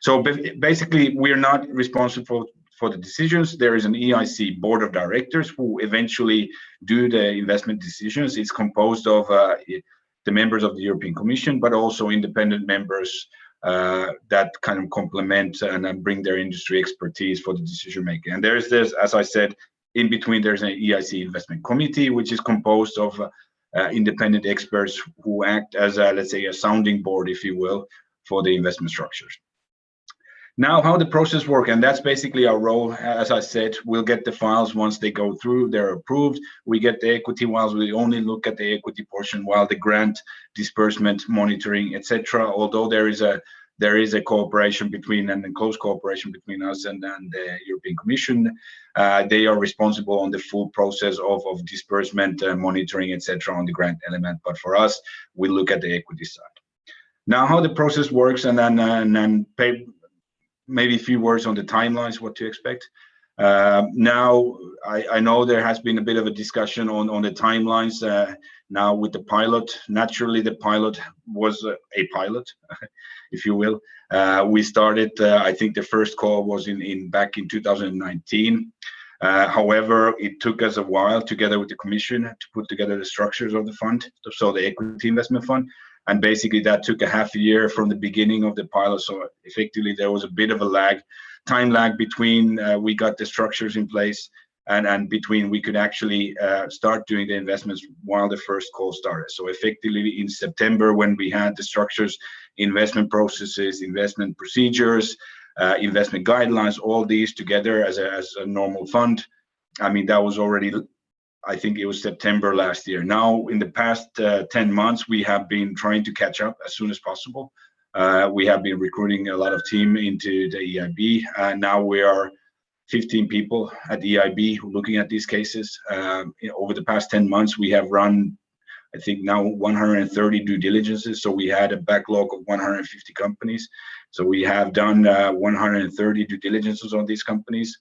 So basically, we're not responsible for the decisions. There is an EIC board of directors who eventually do the investment decisions. It's composed of the members of the European Commission, but also independent members that kind of complement and bring their industry expertise for the decision making. And there's, as I said, in between there's an EIC Investment Committee, which is composed of independent experts who act as let's say a sounding board, if you will, for the investment structures. Now, how the process works, and that's basically our role. As I said, we'll get the files once they go through, they're approved. We get the equity files, we only look at the equity portion, while the grant, disbursement, monitoring, etc. Although there is a cooperation between and a close cooperation between us and the European Commission, they are responsible on the full process of disbursement, monitoring, etc. on the grant element. But for us, we look at the equity side. Now, how the process works, and then maybe a few words on the timelines, what to expect. Now, I know there has been a bit of a discussion on the timelines now with the pilot. Naturally, the pilot was a pilot, if you will. We started, I think the first call was back in 2019. However, it took us a while, together with the Commission, to put together the structures of the fund, so the equity investment fund. And basically that took a half a year from the beginning of the pilot. So effectively there was a bit of a time lag between we got the structures in place and between we could actually start doing the investments while the first call started. So effectively in September, when we had the structures, investment processes, investment procedures, investment guidelines, all these together as a normal fund, I mean, that was already, I think it was September last year. Now, in the past 10 months, we have been trying to catch up as soon as possible. We have been recruiting a lot of team into the EIB. Now we are 15 people at the EIB looking at these cases. Over the past 10 months, we have run I think now 130 due diligences. So we had a backlog of 150 companies. So we have done 130 due diligences on these companies.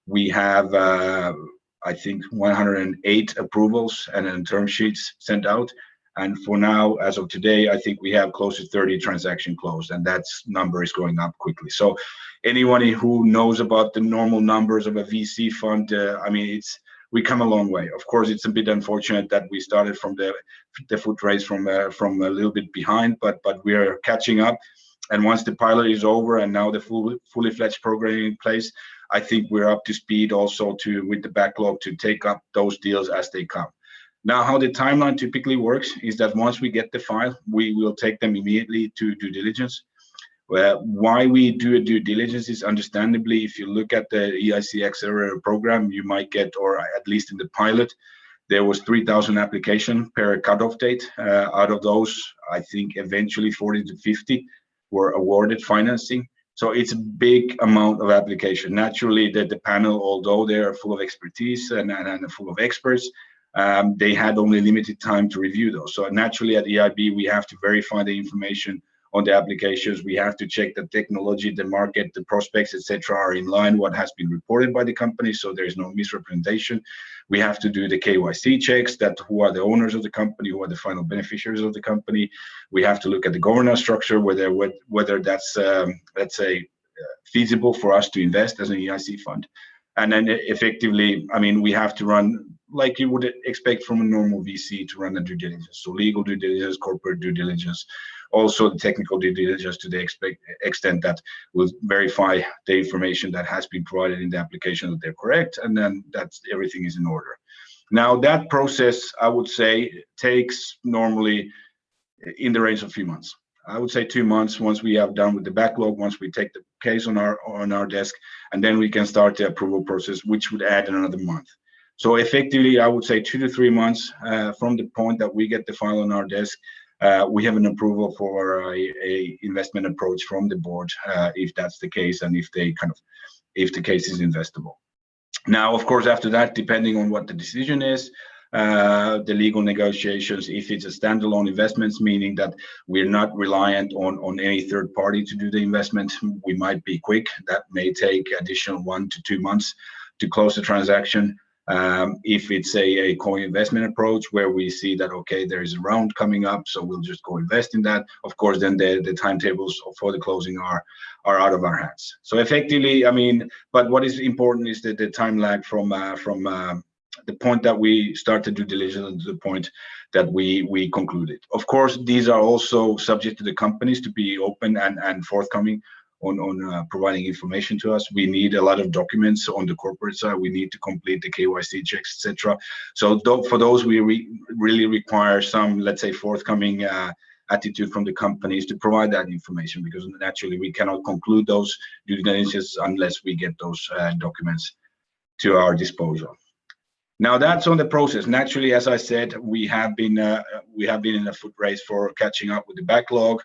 We have, I think, 108 approvals and then term sheets sent out. And for now, as of today, I think we have close to 30 transactions closed, and that number is going up quickly. So anyone who knows about the normal numbers of a VC fund, I mean, we come a long way. Of course, it's a bit unfortunate that we started from the foot race from a little bit behind, but we are catching up. And once the pilot is over and now the fully fledged program in place, I think we're up to speed also with the backlog to take up those deals as they come. Now, how the timeline typically works is that once we get the file, we will take them immediately to due diligence. Why we do a due diligence is understandably, if you look at the EIC Accelerator program, you might get, or at least in the pilot, there was 3,000 applications per cutoff date. Out of those, I think eventually 40 to 50 were awarded financing. So it's a big amount of application. Naturally, the panel, although they are full of expertise and full of experts, they had only limited time to review those. So naturally at EIB, we have to verify the information on the applications. We have to check the technology, the market, the prospects, etc., are in line what has been reported by the company, so there is no misrepresentation. We have to do the KYC checks, that who are the owners of the company, who are the final beneficiaries of the company. We have to look at the governance structure, whether that's let's say feasible for us to invest as an EIC fund. And then effectively, I mean, we have to run like you would expect from a normal VC to run a due diligence. So legal due diligence, corporate due diligence, also the technical due diligence to the extent that we'll verify the information that has been provided in the application that they're correct, and then that's everything is in order. Now that process, I would say, takes normally in the range of a few months. I would say 2 months once we have done with the backlog, once we take the case on our desk, and then we can start the approval process, which would add another month. So effectively, I would say 2 to 3 months from the point that we get the file on our desk, we have an approval for a investment approach from the board, if that's the case, and if the case is investable. Now, of course, after that, depending on what the decision is, the legal negotiations, if it's a standalone investments, meaning that we're not reliant on any third party to do the investment, we might be quick. That may take additional 1 to 2 months to close the transaction. If it's a co-investment approach where we see that, okay, there is a round coming up, so we'll just go invest in that. Of course, then the timetables for the closing are out of our hands. So effectively, I mean, but what is important is that the time lag from the point that we start the due diligence to the point that we conclude it. Of course, these are also subject to the companies to be open and forthcoming on providing information to us. We need a lot of documents on the corporate side. We need to complete the KYC checks, etc. So for those, we really require some, let's say, forthcoming attitude from the companies to provide that information, because naturally we cannot conclude those due diligence unless we get those documents to our disposal. Now that's on the process. Naturally, as I said, we have been in a foot race for catching up with the backlog,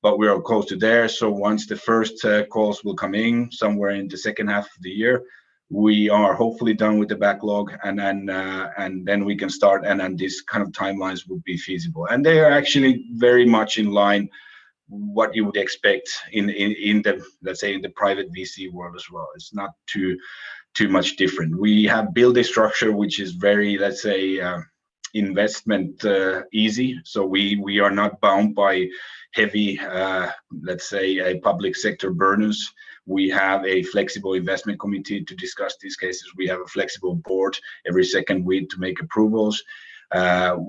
but we are close to there. So once the first calls will come in somewhere in the second half of the year, we are hopefully done with the backlog, and then we can start, and then these kind of timelines would be feasible, and they are actually very much in line what you would expect in the, let's say, in the private VC world as well. It's not too much different. We have built a structure which is very, let's say, investment easy. So we are not bound by heavy, let's say, a public sector burdens. We have a flexible investment committee to discuss these cases. We have a flexible board every second week to make approvals.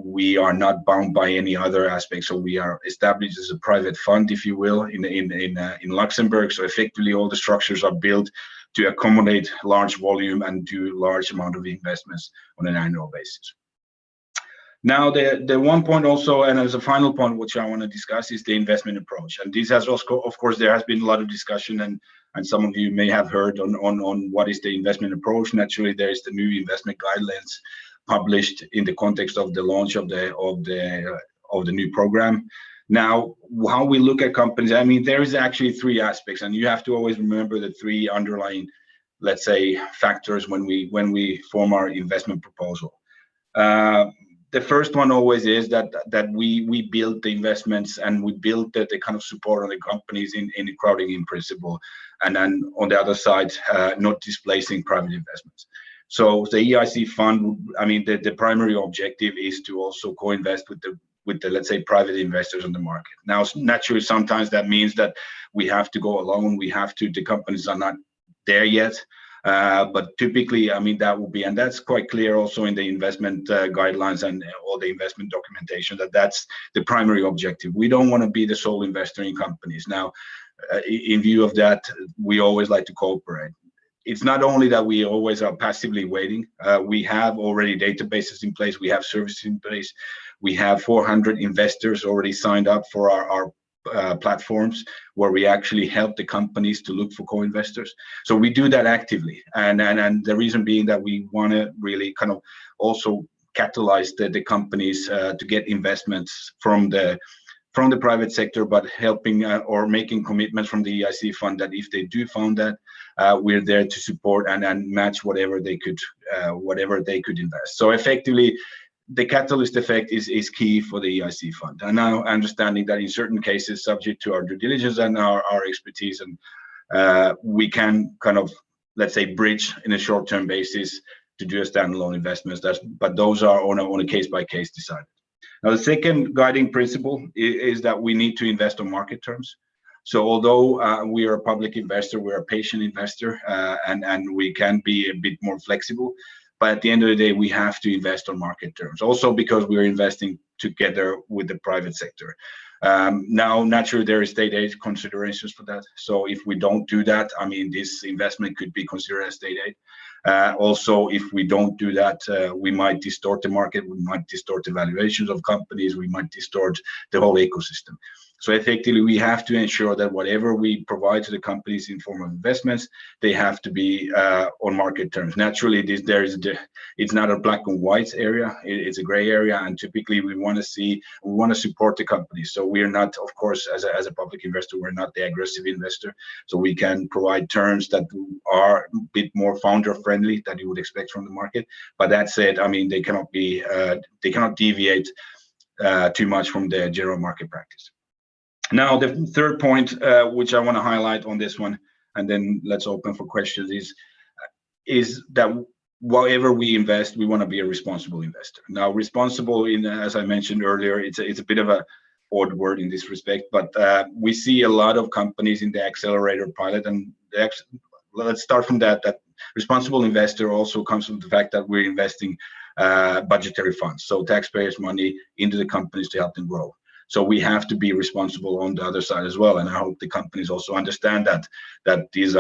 We are not bound by any other aspects. So we are established as a private fund, if you will, in Luxembourg. So effectively, all the structures are built to accommodate large volume and do large amount of investments on an annual basis. Now, the one point also, and as a final point, which I want to discuss, is the investment approach. And this has also, of course, there has been a lot of discussion, and some of you may have heard on what is the investment approach. Naturally, there is the new investment guidelines published in the context of the launch of the new program. Now, how we look at companies, I mean, there is actually 3 aspects, and you have to always remember the 3 underlying, let's say, factors when we form our investment proposal. the first one always is that we build the investments and we build the kind of support on the companies in crowding in principle, and then on the other side, not displacing private investments. So the EIC fund, I mean, the primary objective is to also co-invest with the let's say private investors on the market. Now, naturally, sometimes that means that we have to go alone. The companies are not there yet. But typically, I mean, that will be, and that's quite clear also in the investment guidelines and all the investment documentation, that's the primary objective. We don't want to be the sole investor in companies. Now, in view of that, we always like to cooperate. It's not only that we always are passively waiting. We have already databases in place. We have services in place. We have 400 investors already signed up for our platforms where we actually help the companies to look for co-investors. So we do that actively, and the reason being that we want to really kind of also catalyze the companies to get investments from the private sector, but helping or making commitments from the EIC fund that if they do found that, we're there to support and match whatever they could invest. So effectively, the catalyst effect is key for the EIC fund. And now understanding that in certain cases, subject to our due diligence and our expertise, and we can kind of, let's say, bridge in a short-term basis to do a standalone investments. But those are on a case-by-case decided. Now, the second guiding principle is that we need to invest on market terms. So although we are a public investor, we're a patient investor, and we can be a bit more flexible. But at the end of the day, we have to invest on market terms, also because we're investing together with the private sector. Now, naturally, there is state aid considerations for that. So if we don't do that, I mean, this investment could be considered as state aid. Also, if we don't do that, we might distort the market, we might distort the valuations of companies, we might distort the whole ecosystem. So effectively, we have to ensure that whatever we provide to the companies in form of investments, they have to be on market terms. Naturally, it's not a black and white area; it's a gray area, and typically we want to support the companies. So we are not, of course, as a public investor, we're not the aggressive investor. So we can provide terms that are a bit more founder-friendly than you would expect from the market. But that said, I mean, they cannot deviate too much from the general market practice. Now, the third point, which I want to highlight on this one, and then let's open for questions, is that wherever we invest, we want to be a responsible investor. Now, responsible, as I mentioned earlier, it's a bit of a odd word in this respect, but we see a lot of companies in the Accelerator pilot, and let's start from that responsible investor also comes from the fact that we're investing budgetary funds, so taxpayers' money into the companies to help them grow. So we have to be responsible on the other side as well, and I hope the companies also understand that these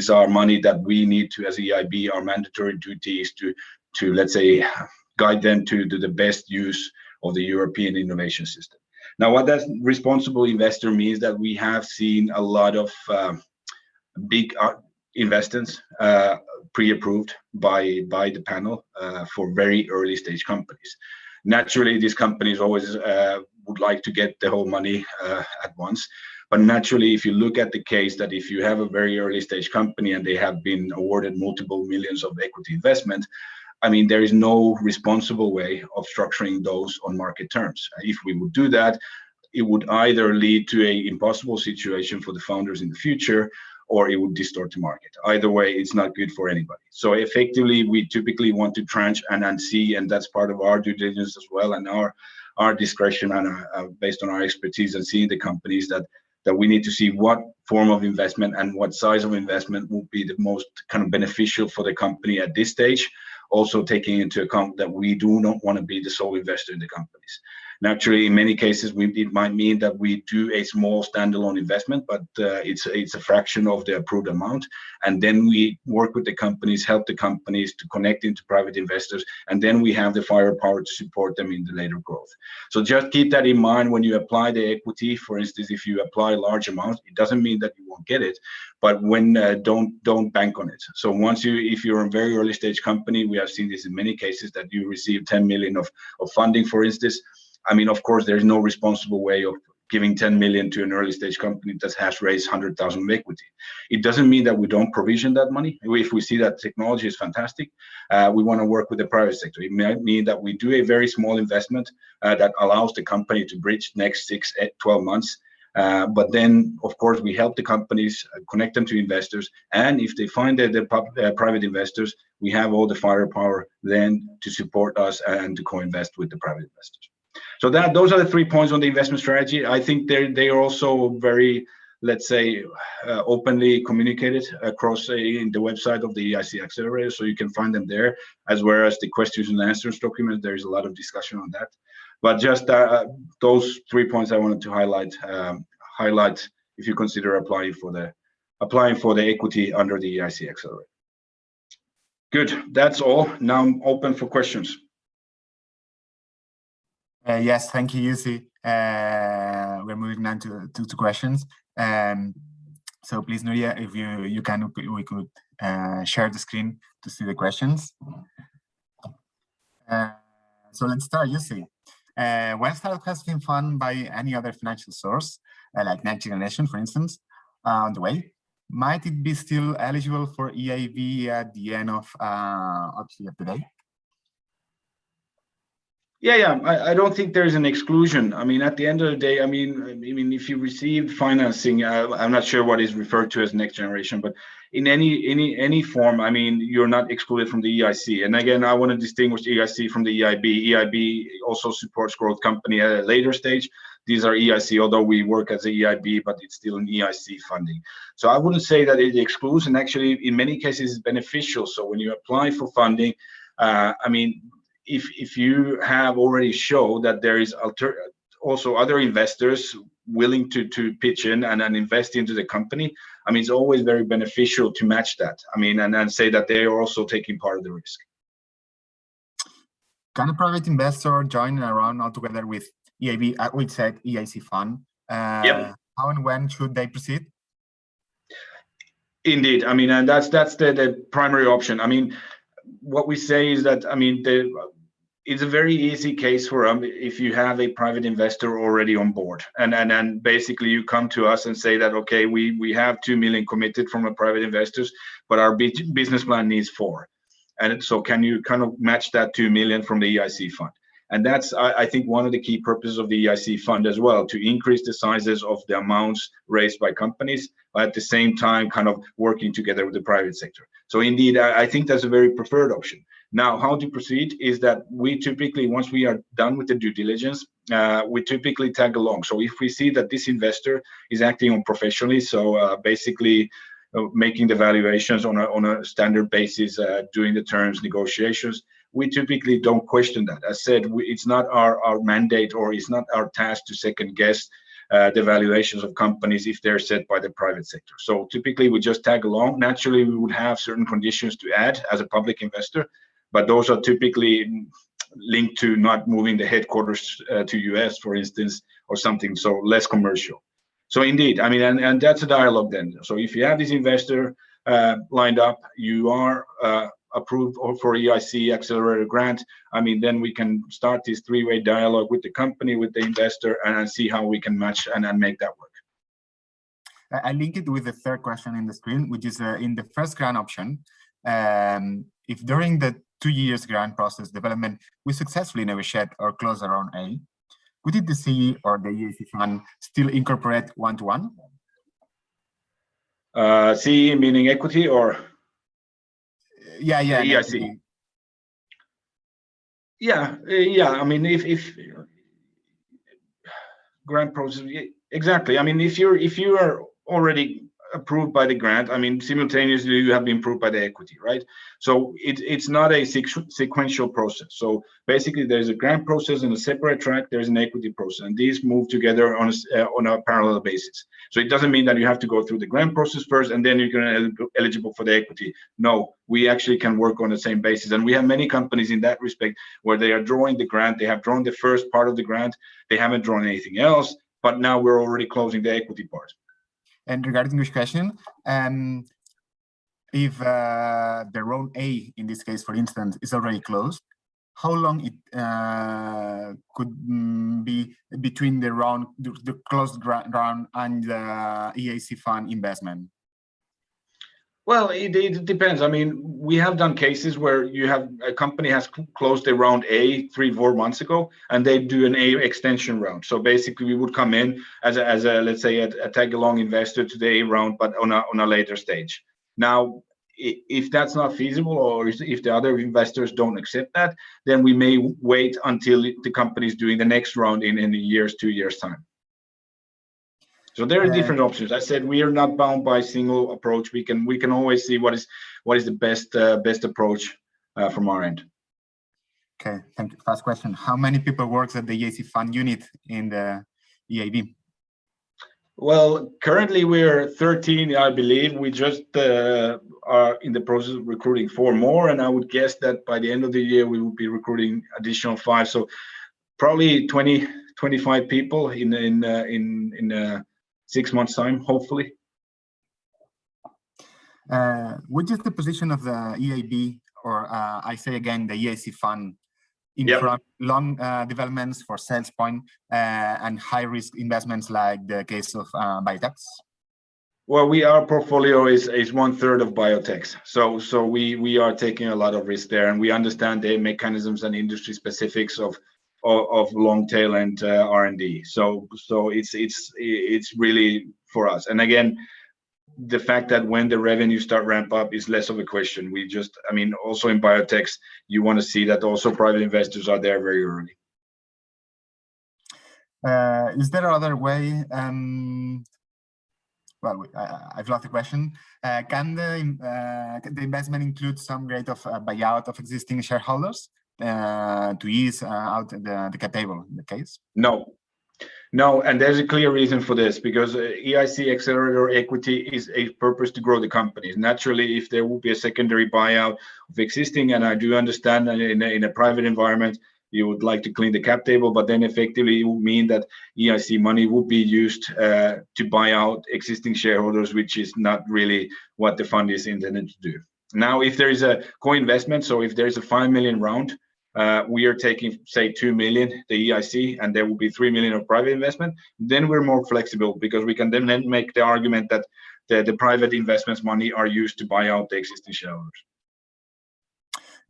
are money that we need to, as EIB, our mandatory duty is to let's say guide them to do the best use of the European innovation system. Now, what that responsible investor means that we have seen a lot of big investments pre-approved by the panel for very early stage companies. Naturally, these companies always would like to get the whole money at once. But naturally, if you look at the case that if you have a very early stage company and they have been awarded multiple millions of equity investment, I mean, there is no responsible way of structuring those on market terms. If we would do that, it would either lead to an impossible situation for the founders in the future, or it would distort the market. Either way, it's not good for anybody. So effectively, we typically want to tranche and see, and that's part of our due diligence as well, and our discretion and based on our expertise and seeing the companies that we need to see what form of investment and what size of investment will be the most kind of beneficial for the company at this stage, also taking into account that we do not want to be the sole investor in the companies. Naturally, in many cases, it might mean that we do a small standalone investment, but it's a fraction of the approved amount. And then we work with the companies, help the companies to connect into private investors, and then we have the firepower to support them in the later growth. So just keep that in mind when you apply the equity. For instance, if you apply large amounts, it doesn't mean that you won't get it, but when don't bank on it. So if you're a very early stage company, we have seen this in many cases that you receive 10 million of funding, for instance. I mean, of course, there's no responsible way of giving 10 million to an early stage company that has raised 100,000 of equity. It doesn't mean that we don't provision that money. If we see that technology is fantastic, we want to work with the private sector. It might mean that we do a very small investment that allows the company to bridge next 6, 12 months. But then, of course, we help the companies, connect them to investors, and if they find that the private investors, we have all the firepower then to support us and to co-invest with the private investors. So those are the 3 points on the investment strategy. I think they are also very, let's say, openly communicated across in the website of the EIC Accelerator, so you can find them there, as well as the questions and answers document. There is a lot of discussion on that. But just those 3 points I wanted to highlight if you consider applying for the equity under the EIC Accelerator. Good, that's all. Now I'm open for questions. Yes, thank you, Jussi. We're moving on to questions. So please, Nuria, if you can, we could share the screen to see the questions. So let's start, Jussi. When startup has been funded by any other financial source, like Next Generation, for instance, on the way, might it be still eligible for EIB at the end of the day? Yeah. I don't think there's an exclusion. I mean, at the end of the day, I mean, if you receive financing, I'm not sure what is referred to as Next Generation, but in any form, I mean, you're not excluded from the EIC. And again, I want to distinguish EIC from the EIB. EIB also supports growth company at a later stage. These are EIC, although we work as a EIB, but it's still an EIC funding. So I wouldn't say that it excludes, and actually, in many cases, it's beneficial. So when you apply for funding, I mean, if you have already shown that there is also other investors willing to pitch in and invest into the company, I mean, it's always very beneficial to match that. I mean, and say that they are also taking part of the risk. Can a private investor join around altogether with EIB, we said EIC fund? Yep. How and when should they proceed? Indeed, I mean, and that's the primary option. I mean, what we say is that, I mean, it's a very easy case for if you have a private investor already on board, and basically you come to us and say that, okay, we have 2 million committed from a private investors, but our business plan needs 4, and so can you kind of match that 2 million from the EIC fund? And that's, I think, one of the key purposes of the EIC fund as well, to increase the sizes of the amounts raised by companies, but at the same time kind of working together with the private sector. So indeed, I think that's a very preferred option. Now, how to proceed is that we typically, once we are done with the due diligence, we typically tag along. So if we see that this investor is acting on professionally, so basically making the valuations on a standard basis, doing the terms negotiations, we typically don't question that. As said, it's not our mandate, or it's not our task to second guess the valuations of companies if they're set by the private sector. So typically we just tag along. Naturally, we would have certain conditions to add as a public investor, but those are typically linked to not moving the headquarters to US, for instance, or something, so less commercial. So indeed, I mean, and that's a dialogue then. So if you have this investor lined up, you are approved for EIC Accelerator grant, I mean, then we can start this 3-way dialogue with the company, with the investor, and see how we can match and make that work. I link it with the third question in the screen, which is in the first grant option. If during the 2 years grant process development, we successfully negotiate or close around A, could it the CE or the EIC fund still incorporate 1-to-1? CE meaning equity, or? Yeah. EIC. Yeah. I mean, if grant process, exactly. I mean, if you are already approved by the grant, I mean, simultaneously you have been approved by the equity, right? So it's not a sequential process. So basically, there's a grant process and a separate track. There's an equity process, and these move together on a parallel basis. So it doesn't mean that you have to go through the grant process first and then you're going to eligible for the equity. No, we actually can work on the same basis, and we have many companies in that respect where they are drawing the grant. They have drawn the first part of the grant. They haven't drawn anything else, but now we're already closing the equity part. And regarding this question, if the round A, in this case, for instance, is already closed, how long it could be between the round, the closed round, and the EIC fund investment? Well, it depends. I mean, we have done cases where you have a company has closed a round A 3-4 months ago, and they do an A extension round. So basically, we would come in as a let's say a tag-along investor to the A round, but on a later stage. Now, if that's not feasible, or if the other investors don't accept that, then we may wait until the company is doing the next round in a year's, 2 years time. So there are different options. I said we are not bound by a single approach. We can always see what is the best approach from our end. Okay, thank you. First question: how many people works at the EIC fund unit in the EIB? Well, currently we're 13, I believe. We just are in the process of recruiting 4 more, and I would guess that by the end of the year we will be recruiting additional 5. So probably 20-25 people in 6 months' time, hopefully. Which is the position of the EIB, or I say again, the EIC fund, in front long developments for sales point and high-risk investments like the case of biotechs? Well, our portfolio is 1/3 of biotechs, so we are taking a lot of risk there, and we understand the mechanisms and industry specifics of long tail and R&D. So it's really for us. And again, the fact that when the revenue start ramp up is less of a question. I mean, also in biotechs, you want to see that also private investors are there very early. Is there another way? Well, I've lost the question. Can the investment include some rate of buyout of existing shareholders to ease out the cap table in the case? No, and there's a clear reason for this, because EIC Accelerator equity is a purpose to grow the companies. Naturally, if there will be a secondary buyout of existing, and I do understand that in a private environment, you would like to clean the cap table, but then effectively it will mean that EIC money will be used to buy out existing shareholders, which is not really what the fund is intended to do. Now, if there is a co-investment, so if there is a 5 million round, we are taking, say, 2 million, the EIC, and there will be 3 million of private investment, then we're more flexible, because we can then make the argument that the private investments money are used to buy out the existing shareholders.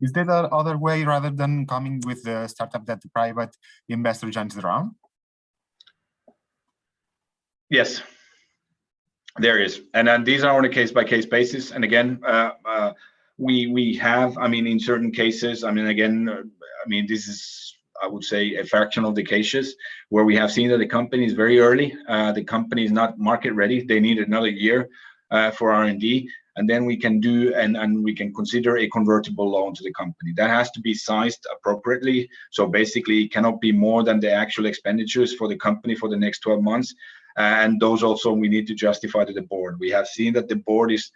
Is there another way rather than coming with the startup that the private investor joins the round? Yes, there is. And then these are on a case-by-case basis. And again, we have, I mean, in certain cases, I mean, again, I mean, this is, I would say, a fraction of the cases where we have seen that the company is very early. The company is not market ready. They need another year for R&D. And then we can do, and we can consider a convertible loan to the company. That has to be sized appropriately. So basically, it cannot be more than the actual expenditures for the company for the next 12 months. And those also we need to justify to the board. We have seen that the board is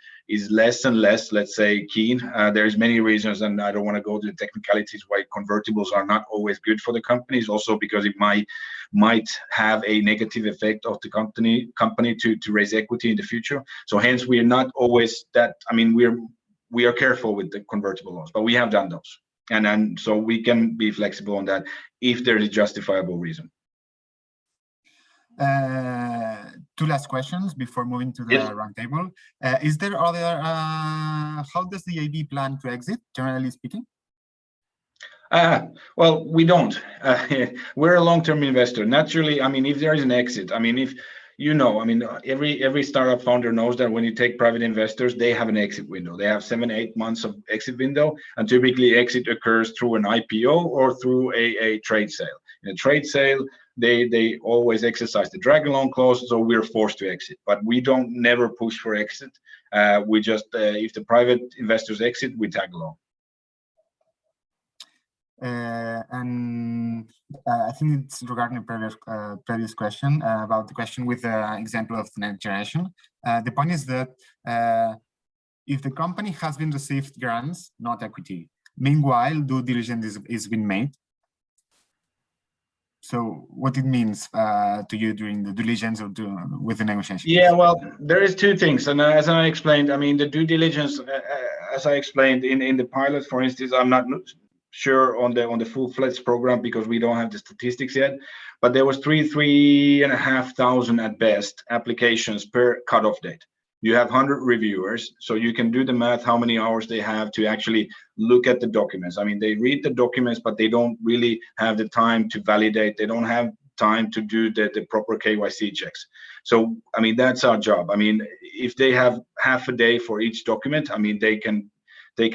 less and less, let's say, keen. There's many reasons, and I don't want to go to the technicalities why convertibles are not always good for the companies. Also because it might have a negative effect of the company to raise equity in the future. So hence we are not always that. I mean, we are careful with the convertible loans, but we have done those, and so we can be flexible on that if there is a justifiable reason. 2 last questions before moving to the roundtable. Is there other? How does the EIB plan to exit, generally speaking? Well, we don't. We're a long-term investor. Naturally, I mean, if there is an exit, I mean, if you know, I mean, every startup founder knows that when you take private investors, they have an exit window. They have 7-8 months of exit window, and typically exit occurs through an IPO or through a trade sale. In a trade sale, they always exercise the drag along clause, so we're forced to exit. But we don't never push for exit. We just, if the private investors exit, we tag along. And I think it's regarding the previous question about the question with the example of the next generation. The point is that if the company has been received grants, not equity, meanwhile, due diligence is being made. So what it means to you during the diligence or with the negotiation? Yeah, well, there is 2 things, and as I explained, I mean, the due diligence, as I explained in the pilot, for instance, I'm not sure on the full-fledged program because we don't have the statistics yet, but there was 3,500 at best applications per cutoff date. You have 100 reviewers, so you can do the math how many hours they have to actually look at the documents. I mean, they read the documents, but they don't really have the time to validate. They don't have time to do the proper KYC checks. So, I mean, that's our job. I mean, if they have half a day for each document, I mean, they can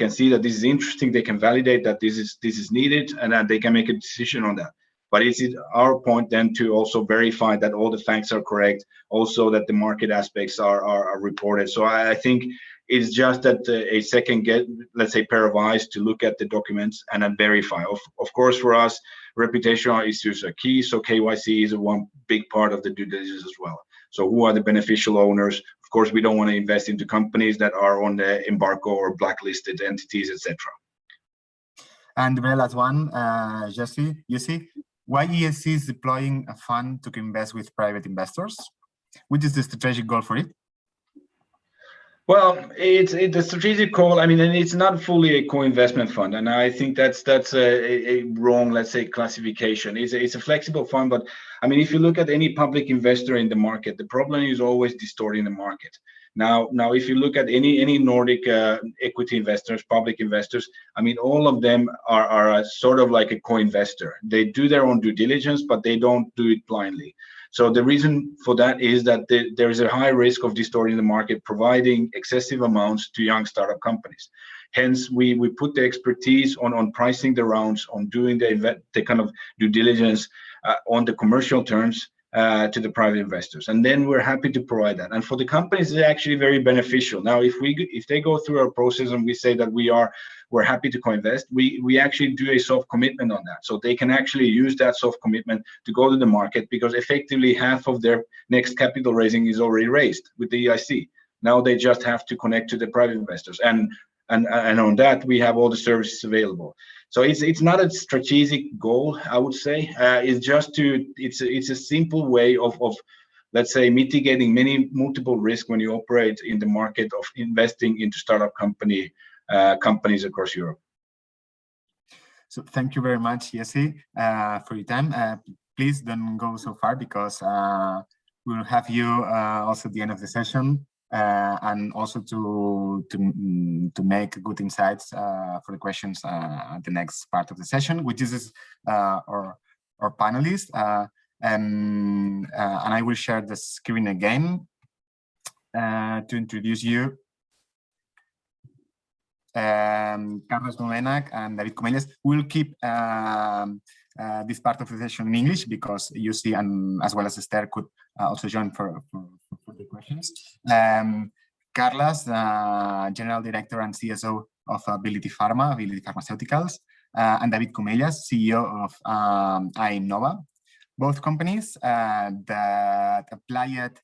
see that this is interesting, they can validate that this is needed, and that they can make a decision on that. But it's our point then to also verify that all the facts are correct, also that the market aspects are reported. So I think it's just that a second let's say, pair of eyes to look at the documents and then verify. Of course, for us, reputational issues are key. So KYC is one big part of the due diligence as well. So who are the beneficial owners? Of course, we don't want to invest into companies that are on the embargo or blacklisted entities, etc. And the very last one, Jesse, you see, why EIC is deploying a fund to invest with private investors? Which is the strategic goal for it? Well, it's a strategic goal. I mean, and it's not fully a co-investment fund, and I think that's a wrong, let's say, classification. It's a flexible fund, but I mean, if you look at any public investor in the market, the problem is always distorting the market. Now, if you look at any Nordic equity investors, public investors, I mean, all of them are sort of like a co-investor. They do their own due diligence, but they don't do it blindly. So the reason for that is that there is a high risk of distorting the market, providing excessive amounts to young startup companies. Hence, we put the expertise on pricing the rounds, on doing the kind of due diligence on the commercial terms to the private investors, and then we're happy to provide that. And for the companies, it's actually very beneficial. Now, if they go through our process and we say that we're happy to co-invest, we actually do a soft commitment on that, so they can actually use that soft commitment to go to the market, because effectively half of their next capital raising is already raised with the EIC. Now they just have to connect to the private investors, and on that we have all the services available. So it's not a strategic goal, I would say. It's just it's a simple way of let's say, mitigating multiple risks when you operate in the market of investing into startup companies across Europe. So thank you very much, Jesse, for your time. Please don't go so far, because we will have you also at the end of the session. And also to make good insights for the questions at the next part of the session, which is our panelists. And I will share the screen again to introduce you. Carlos Domènech and David Comellas will keep this part of the session in English, because you see, and as well as Esther, could also join for the questions. Carlos, General Director and CSO of Ability Pharmaceuticals, and David Comellas, CEO of Innova, both companies that applied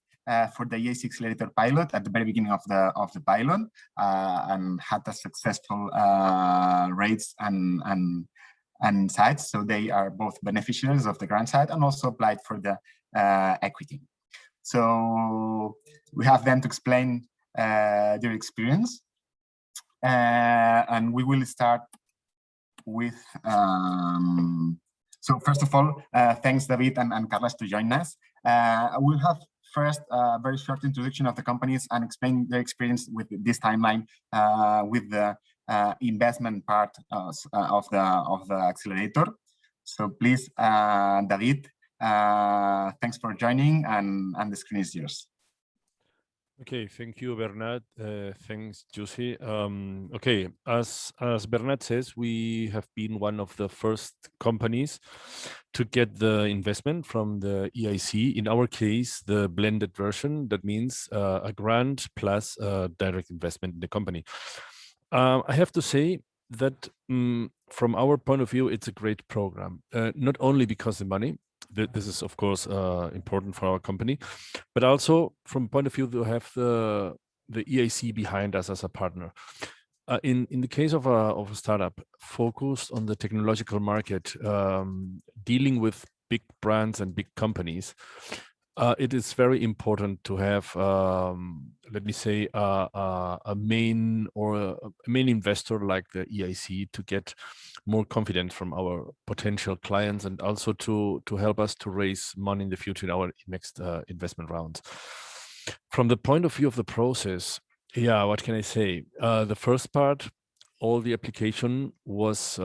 for the EIC Accelerator pilot at the very beginning of the pilot and had a successful rates and sites. So they are both beneficiaries of the grant side and also applied for the equity. So we have them to explain their experience, and we will start with. So first of all, thanks David and Carlos to join us. We'll have first a very short introduction of the companies and explain their experience with this timeline with the investment part of the accelerator. So please, David, thanks for joining, and the screen is yours. Okay, thank you, Bernat. Thanks, Jussi. Okay, as Bernat says, we have been one of the first companies to get the investment from the EIC. In our case, the blended version. That means a grant plus direct investment in the company. I have to say that from our point of view, it's a great program. Not only because the money. This is, of course, important for our company, but also from point of view to have the EIC behind us as a partner. In the case of a startup focused on the technological market, dealing with big brands and big companies, it is very important to have, let me say, a main investor like the EIC to get more confidence from our potential clients, and also to help us to raise money in the future in our next investment rounds. From the point of view of the process, yeah, what can I say? The first part, all the application was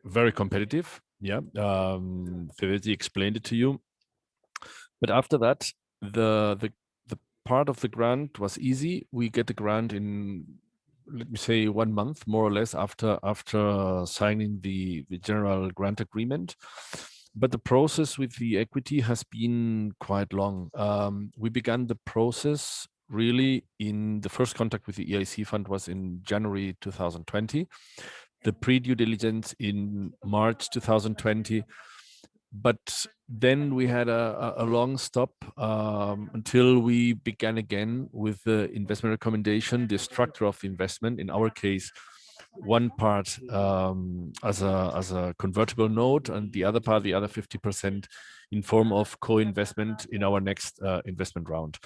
very competitive. Yeah, Federici explained it to you. But after that, the part of the grant was easy. We get the grant in, let me say, 1 month, more or less, after signing the general grant agreement. But the process with the equity has been quite long. We began the process really in the first contact with the EIC fund was in January 2020. The pre-due diligence in March 2020. But then we had a long stop until we began again with the investment recommendation, the structure of the investment. In our case, one part as a convertible note, and the other part, the other 50%, in form of co-investment in our next investment round.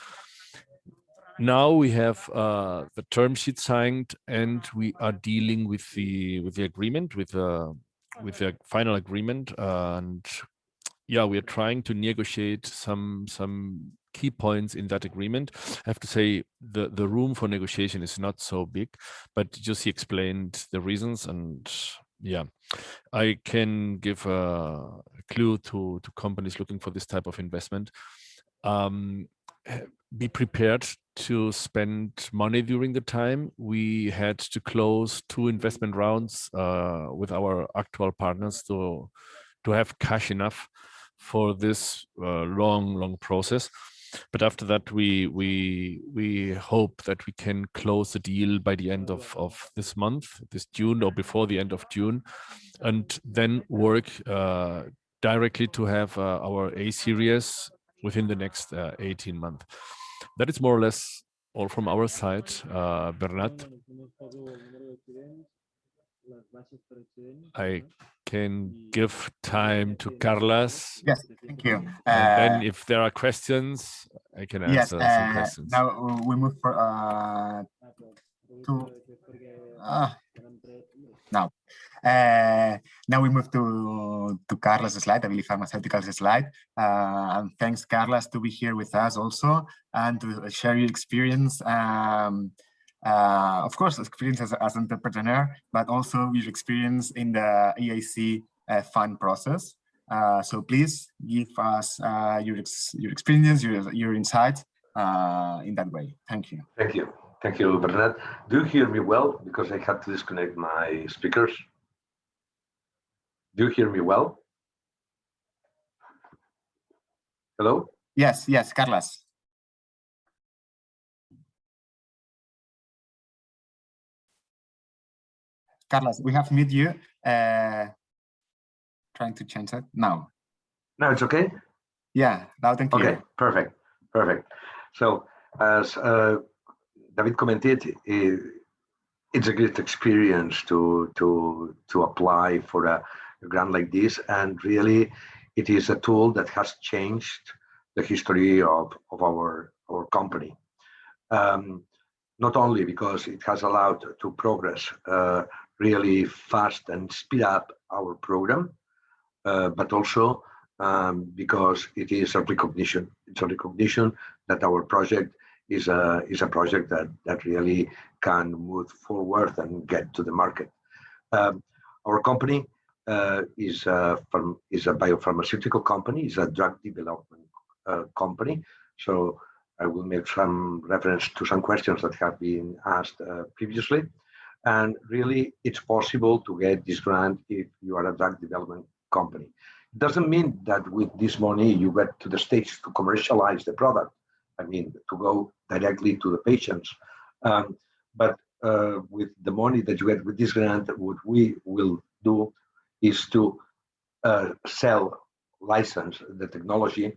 Now we have the term sheet signed, and we are dealing with the agreement, with the final agreement, and yeah, we are trying to negotiate some key points in that agreement. I have to say the room for negotiation is not so big, but Jussi explained the reasons, and yeah, I can give a clue to companies looking for this type of investment. Be prepared to spend money during the time. We had to close 2 investment rounds with our actual partners to have cash enough for this long process. But after that, we hope that we can close the deal by the end of this month, this June, or before the end of June, and then work directly to have our A series within the next 18 months. That is more or less all from our side. Bernat? I can give time to Carlos. Yes, thank you. And then if there are questions, I can answer some questions. Now we move now we move to Carlos' slide, I believe pharmaceuticals slide. And thanks, Carlos, to be here with us also and to share your experience. Of course, experience as an entrepreneur, but also your experience in the EIC fund process. So please give us your experience, your insights in that way. Thank you. Thank you. Thank you, Bernat. Do you hear me well? Because I had to disconnect my speakers. Do you hear me well? Hello? Yes, Carlos. Carlos, we have met you. Trying to change that now. Now it's okay? Yeah, loud and clear. Okay, perfect. So as David commented, it's a great experience to apply for a grant like this, and really it is a tool that has changed the history of our company. Not only because it has allowed to progress really fast and speed up our program, but also because it is a recognition. It's a recognition that our project is a project that really can move forward and get to the market. Our company is a biopharmaceutical company, is a drug development company. So I will make some reference to some questions that have been asked previously. And really, it's possible to get this grant if you are a drug development company. It doesn't mean that with this money you get to the stage to commercialize the product. I mean, to go directly to the patients. But with the money that you get with this grant, what we will do is to license the technology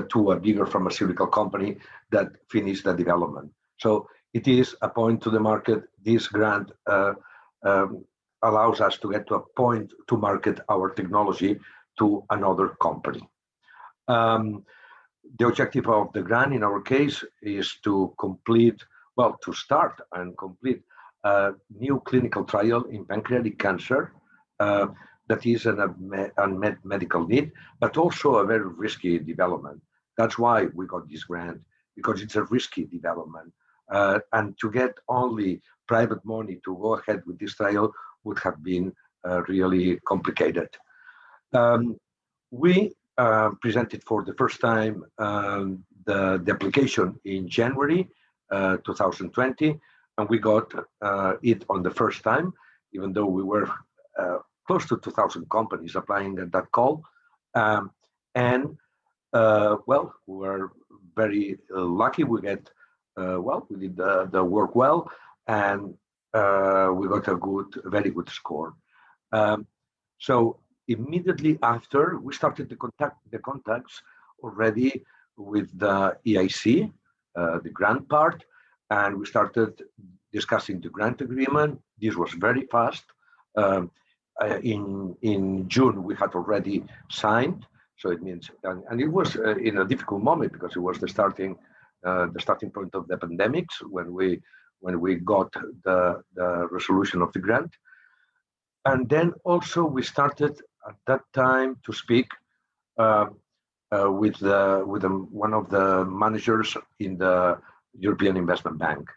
to a bigger pharmaceutical company that finish the development. So it is a point to the market. This grant allows us to get to a point to market our technology to another company. The objective of the grant in our case is to complete, well, to start and complete a new clinical trial in pancreatic cancer that is an unmet medical need, but also a very risky development. That's why we got this grant, because it's a risky development. And to get only private money to go ahead with this trial would have been really complicated. We presented for the first time the application in January 2020, and we got it on the first time, even though we were close to 2,000 companies applying at that call. Well, we were very lucky. We get, we did the work well, and we got a very good score. So immediately after, we started the contacts already with the EIC, the grant part, and we started discussing the grant agreement. This was very fast. In June, we had already signed. So it means, and it was in a difficult moment because it was the starting point of the pandemics when we got the resolution of the grant. And then also we started at that time to speak with one of the managers in the European Investment Bank.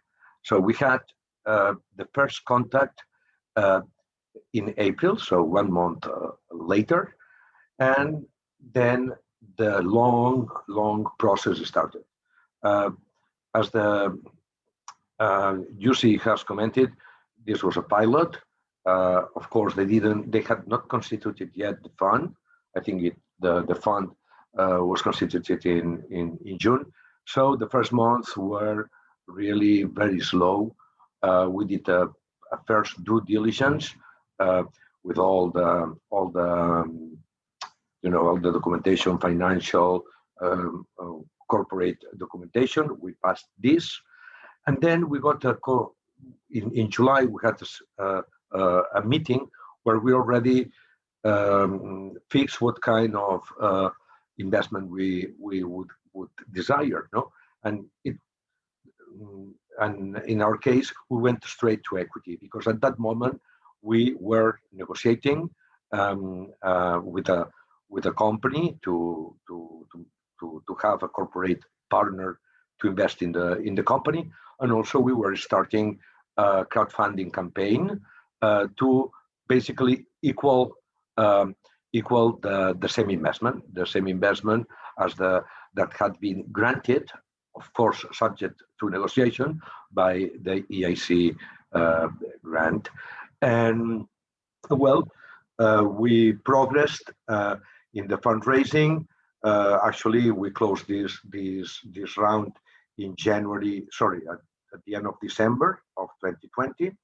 So we had the first contact in April, so 1 month later, and then the long process started. As the UC has commented, this was a pilot. Of course, they had not constituted yet the fund. I think the fund was constituted in June. So the first months were really very slow. We did a first due diligence with all the documentation, financial, corporate documentation. We passed this, and then we got in July. We had a meeting where we already fixed what kind of investment we would desire, no? And in our case, we went straight to equity because at that moment we were negotiating with a company to have a corporate partner to invest in the company, and also we were starting a crowdfunding campaign to basically equal the same investment as that had been granted, of course, subject to negotiation by the EIC grant. And well, we progressed in the fundraising. Actually, we closed this round in January, at the end of December of 2020.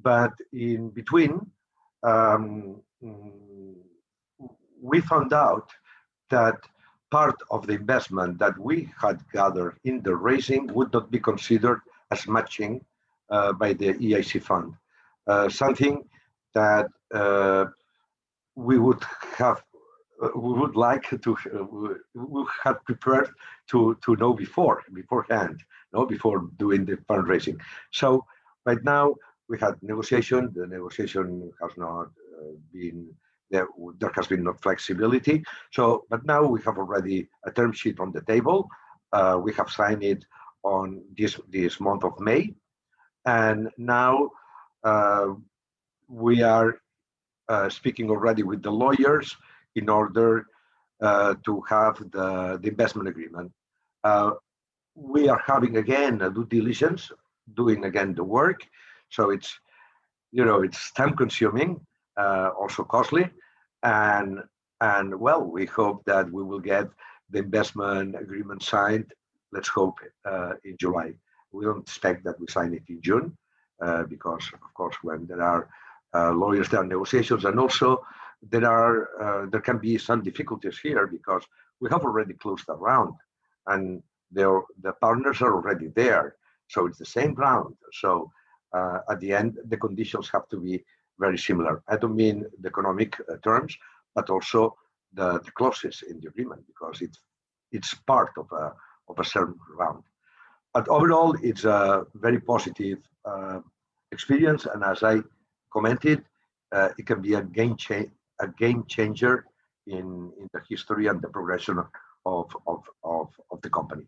But in between, we found out that part of the investment that we had gathered in the raising would not be considered as matching by the EIC fund. Something that we would have preferred to know beforehand, before doing the fundraising. So right now we had negotiation. The negotiation has not been there. There has been no flexibility. So, but now we have already a term sheet on the table. We have signed it on this month of May, and now we are speaking already with the lawyers in order to have the investment agreement. We are having again a due diligence, doing again the work. So it's time consuming, also costly, and well, we hope that we will get the investment agreement signed. Let's hope in July. We don't expect that we sign it in June because, of course, when there are lawyers, there are negotiations, and also there can be some difficulties here because we have already closed a round, and the partners are already there. So it's the same round. So at the end, the conditions have to be very similar. I don't mean the economic terms, but also the clauses in the agreement, because it's part of a certain round. But overall, it's a very positive experience, and as I commented, it can be a game changer in the history and the progression of the company.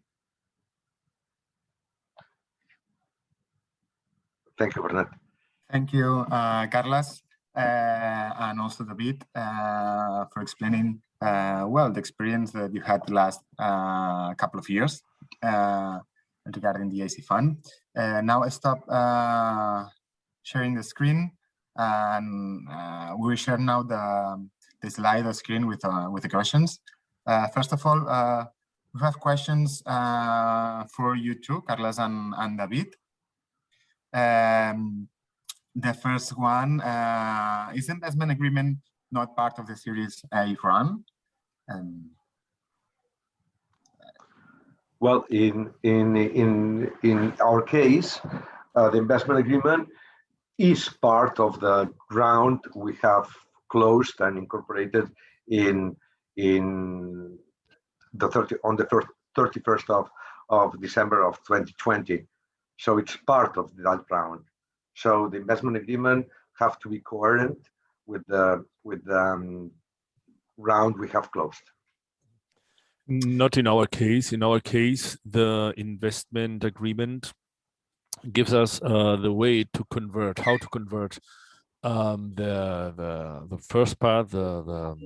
Thank you, Bernat. Thank you, Carles, and also David, for explaining well the experience that you had the last couple of years regarding the EIC fund. Now I stop sharing the screen, and we will share now the slide screen with the questions. First of all, we have questions for you two, Carles and David. The first one is the investment agreement not part of the Series A round? Well, in our case, the investment agreement is part of the round we have closed and incorporated on the 31st of December of 2020. So it's part of that round. So the investment agreement have to be coherent with the round we have closed. Not in our case. In our case, the investment agreement gives us the way to convert, how to convert the first part, the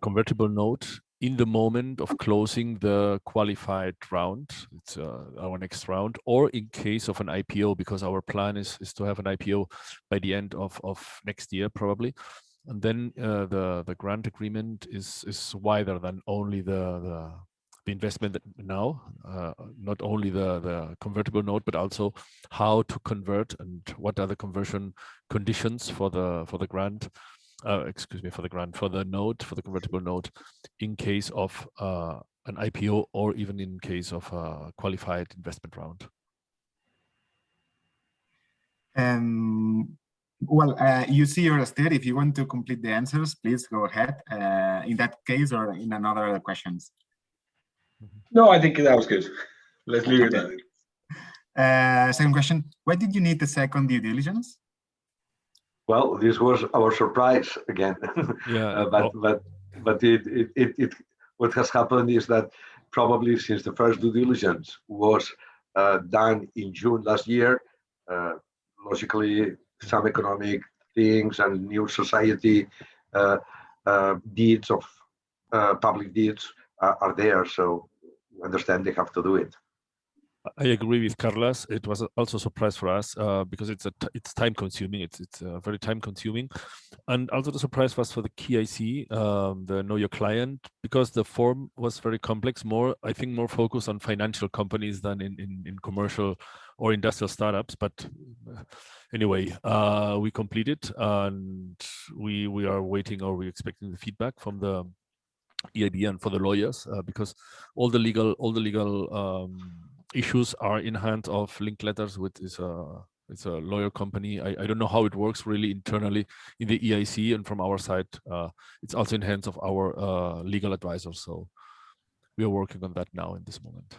convertible note, in the moment of closing the qualified round. It's our next round, or in case of an IPO, because our plan is to have an IPO by the end of next year, probably. And then the grant agreement is wider than only the investment now, not only the convertible note, but also how to convert and what are the conversion conditions for the grant. For the note, for the convertible note, in case of an IPO or even in case of a qualified investment round. Well, you see your state. If you want to complete the answers, please go ahead. In that case or in another questions. No, I think that was good. Let's leave it at that. Second question: why did you need the second due diligence? Well, this was our surprise again. Yeah. But what has happened is that probably since the first due diligence was done in June last year, logically some economic things and new society deeds of public deeds are there, so we understand they have to do it. I agree with Carles. It was also a surprise for us because it's time consuming. It's very time consuming, and also the surprise was for the KYC, the Know Your Client, because the form was very complex. I think more focused on financial companies than in commercial or industrial startups. But anyway, we completed, and we are waiting, or we're expecting the feedback from the EIB and for the lawyers, because all the legal issues are in hands of Linkletters, which is it's a lawyer company. I don't know how it works really internally in the EIC, and from our side, it's also in hands of our legal advisors. So we are working on that now in this moment.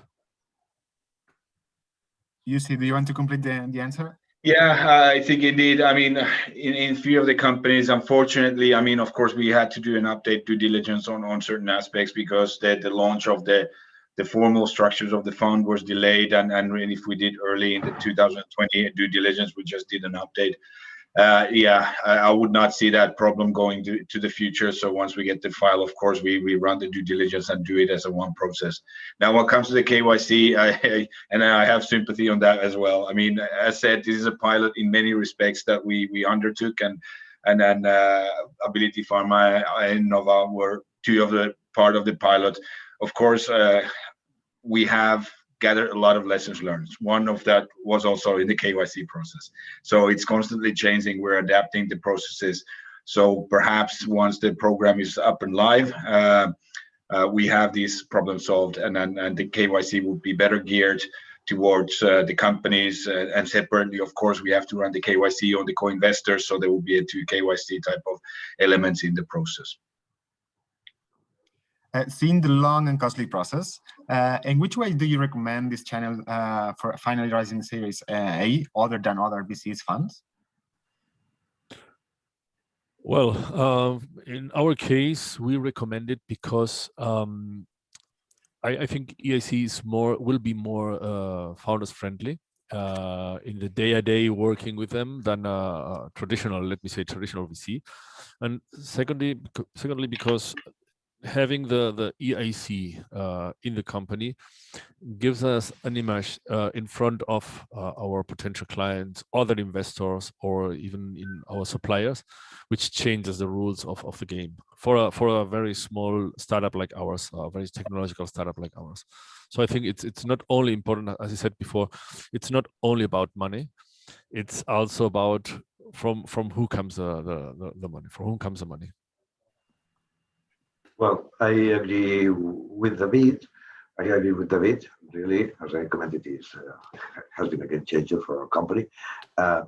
Jussi, do you want to complete the answer? Yeah, I think indeed. I mean, in few of the companies, unfortunately, I mean, of course, we had to do an update due diligence on certain aspects because the launch of the formal structures of the fund was delayed, and really, if we did early in the 2020 due diligence, we just did an update. Yeah, I would not see that problem going to the future. So once we get the file, of course, we run the due diligence and do it as a one process. Now, when it comes to the KYC, I have sympathy on that as well. I mean, as said, this is a pilot in many respects that we undertook, and then Ability Pharma and Nova were two of the part of the pilot. Of course, we have gathered a lot of lessons learned. One of that was also in the KYC process. So it's constantly changing. We're adapting the processes. So perhaps once the program is up and live, we have these problems solved, and the KYC will be better geared towards the companies. And separately, of course, we have to run the KYC on the co-investors. So there will be a 2 KYC type of elements in the process. seeing the long and costly process, in which way do you recommend this channel for finally raising Series A, other than other VCs funds? Well, in our case, we recommend it because I think EIC is will be more founders friendly in the day-to-day working with them than traditional, let me say, traditional VC. And secondly, because having the EIC in the company gives us an image in front of our potential clients, other investors, or even in our suppliers, which changes the rules of the game for a very small startup like ours, a very technological startup like ours. So I think it's not only important, as I said before, it's not only about money, it's also about from who comes the money, from whom comes the money. Well, I agree with David. Really, as I commented, it has been a game changer for our company. But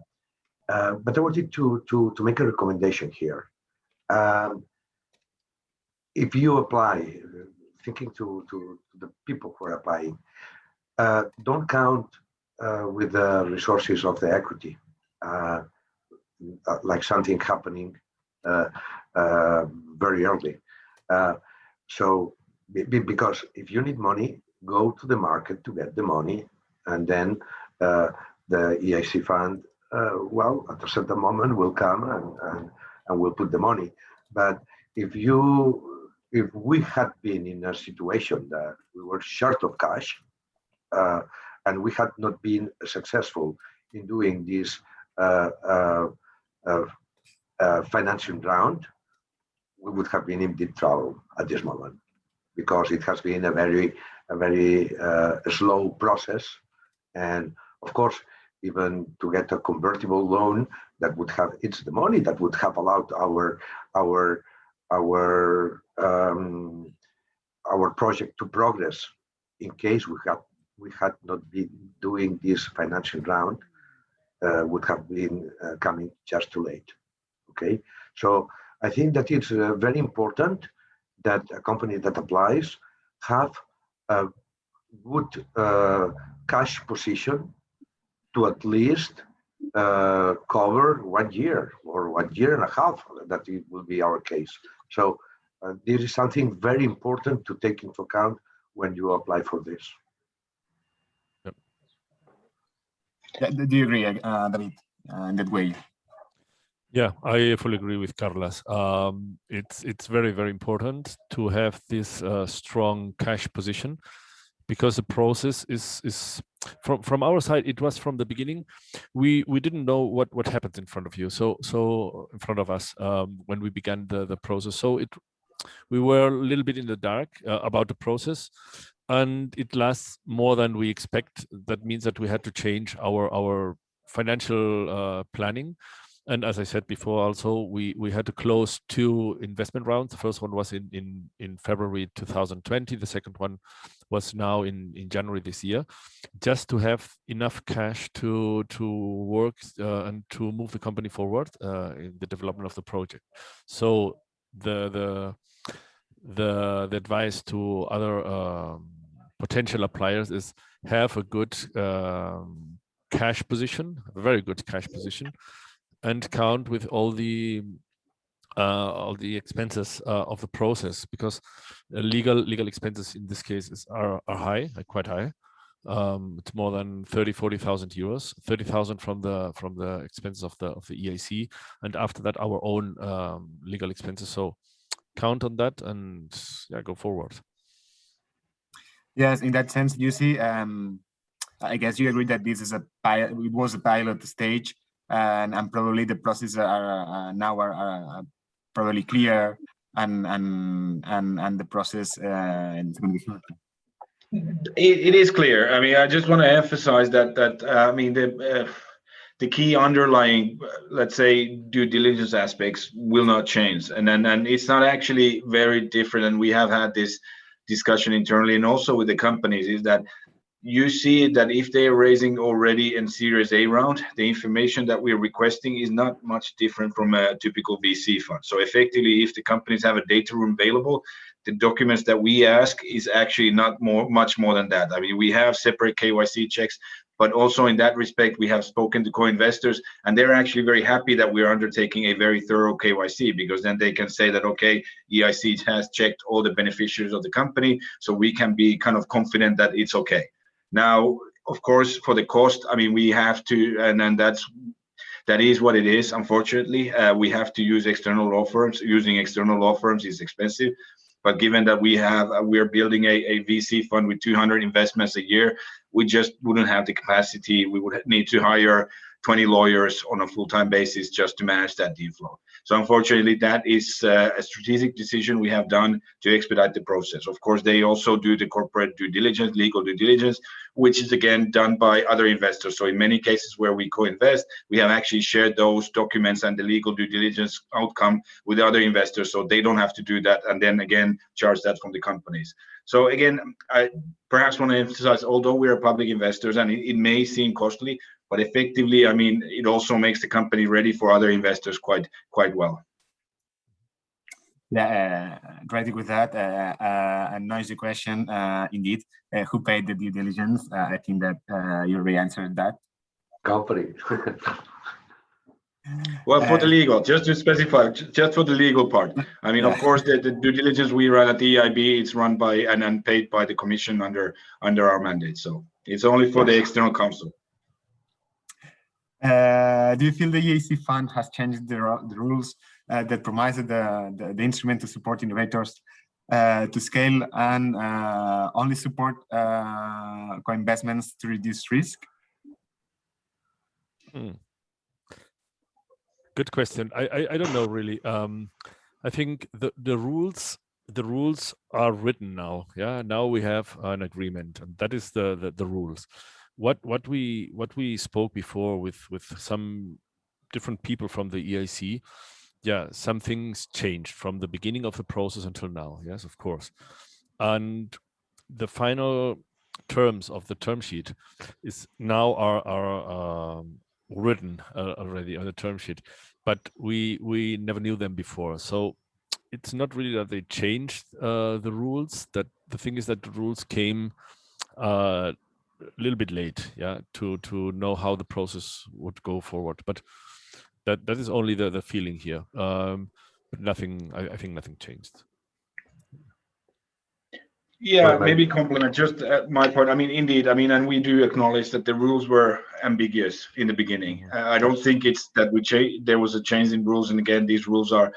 I wanted to make a recommendation here. If you apply, thinking to the people who are applying, don't count with the resources of the equity, like something happening very early. So, because if you need money, go to the market to get the money, and then the EIC fund, well, at a certain moment will come and will put the money. But if we had been in a situation that we were short of cash, and we had not been successful in doing this financing round, we would have been in deep trouble at this moment, because it has been a very slow process. And of course, even to get a convertible loan that would have, it's the money that would have allowed our project to progress in case we had not been doing this financial round, would have been coming just too late. Okay, so I think that it's very important that a company that applies have a good cash position to at least cover 1 year or 1.5 years, that it will be our case. So this is something very important to take into account when you apply for this. Yep. Do you agree, David, in that way? Yeah, I fully agree with Carlos. It's very important to have this strong cash position, because the process is from our side. It was from the beginning. We didn't know what happens in front of you. So in front of us when we began the process. So we were a little bit in the dark about the process, and it lasts more than we expect. That means that we had to change our financial planning. And as I said before, also we had to close 2 investment rounds. The first one was in February 2020. The second one was now in January this year, just to have enough cash to work and to move the company forward in the development of the project. So the advice to other potential appliers is have a good cash position, a very good cash position, and count with all the expenses of the process, because legal expenses in this case are high, quite high. It's more than 30,000-40,000 euros, 30,000 from the expenses of the EIC, and after that our own legal expenses. So count on that and go forward. Yes, in that sense, you see, I guess you agree that this is it was a pilot stage. And probably the processes are probably clear, and the process is going to be shorter. It is clear. I mean, I just want to emphasize that I mean the key underlying, let's say, due diligence aspects will not change, and it's not actually very different. And we have had this discussion internally and also with the companies, is that you see that if they're raising already in Series A round, the information that we're requesting is not much different from a typical VC fund. So effectively, if the companies have a data room available, the documents that we ask is actually not much more than that. I mean, we have separate KYC checks, but also in that respect, we have spoken to co-investors, and they're actually very happy that we're undertaking a very thorough KYC, because then they can say that, okay, EIC has checked all the beneficiaries of the company, so we can be kind of confident that it's okay. Now, of course, for the cost, I mean, we have to, and then that is what it is. Unfortunately, we have to use external law firms. Using external law firms is expensive, but given that we're building a VC fund with 200 investments a year, we just wouldn't have the capacity. We would need to hire 20 lawyers on a full-time basis just to manage that deal flow. So unfortunately, that is a strategic decision we have done to expedite the process. Of course, they also do the corporate due diligence, legal due diligence, which is again done by other investors. So in many cases where we co-invest, we have actually shared those documents and the legal due diligence outcome with other investors, so they don't have to do that and then again charge that from the companies. So again, I perhaps want to emphasize, although we are public investors and it may seem costly, but effectively, I mean, it also makes the company ready for other investors quite well. Yeah, right with that. A noisy question, indeed. Who paid the due diligence? I think that you already answered that. Company. Well, for the legal, just to specify, just for the legal part. I mean, of course, the due diligence we run at the EIB, it's run by and paid by the commission under our mandate. So it's only for the external counsel. Do you feel the EIC fund has changed the rules that promised the instrument to support innovators to scale and only support co-investments to reduce risk? Good question. I don't know really. I think the rules are written now. Yeah, now we have an agreement, and that is the rules. What we spoke before with some different people from the EIC, yeah, some things changed from the beginning of the process until now. Yes, of course. And the final terms of the term sheet is now are written already on the term sheet, but we never knew them before. So it's not really that they changed the rules. That the thing is that the rules came a little bit late, yeah, to know how the process would go forward. But that is only the feeling here. But nothing. I think nothing changed. Yeah, maybe complement just my point. I mean, indeed, I mean, and we do acknowledge that the rules were ambiguous in the beginning. I don't think it's that there was a change in rules, and again, these rules are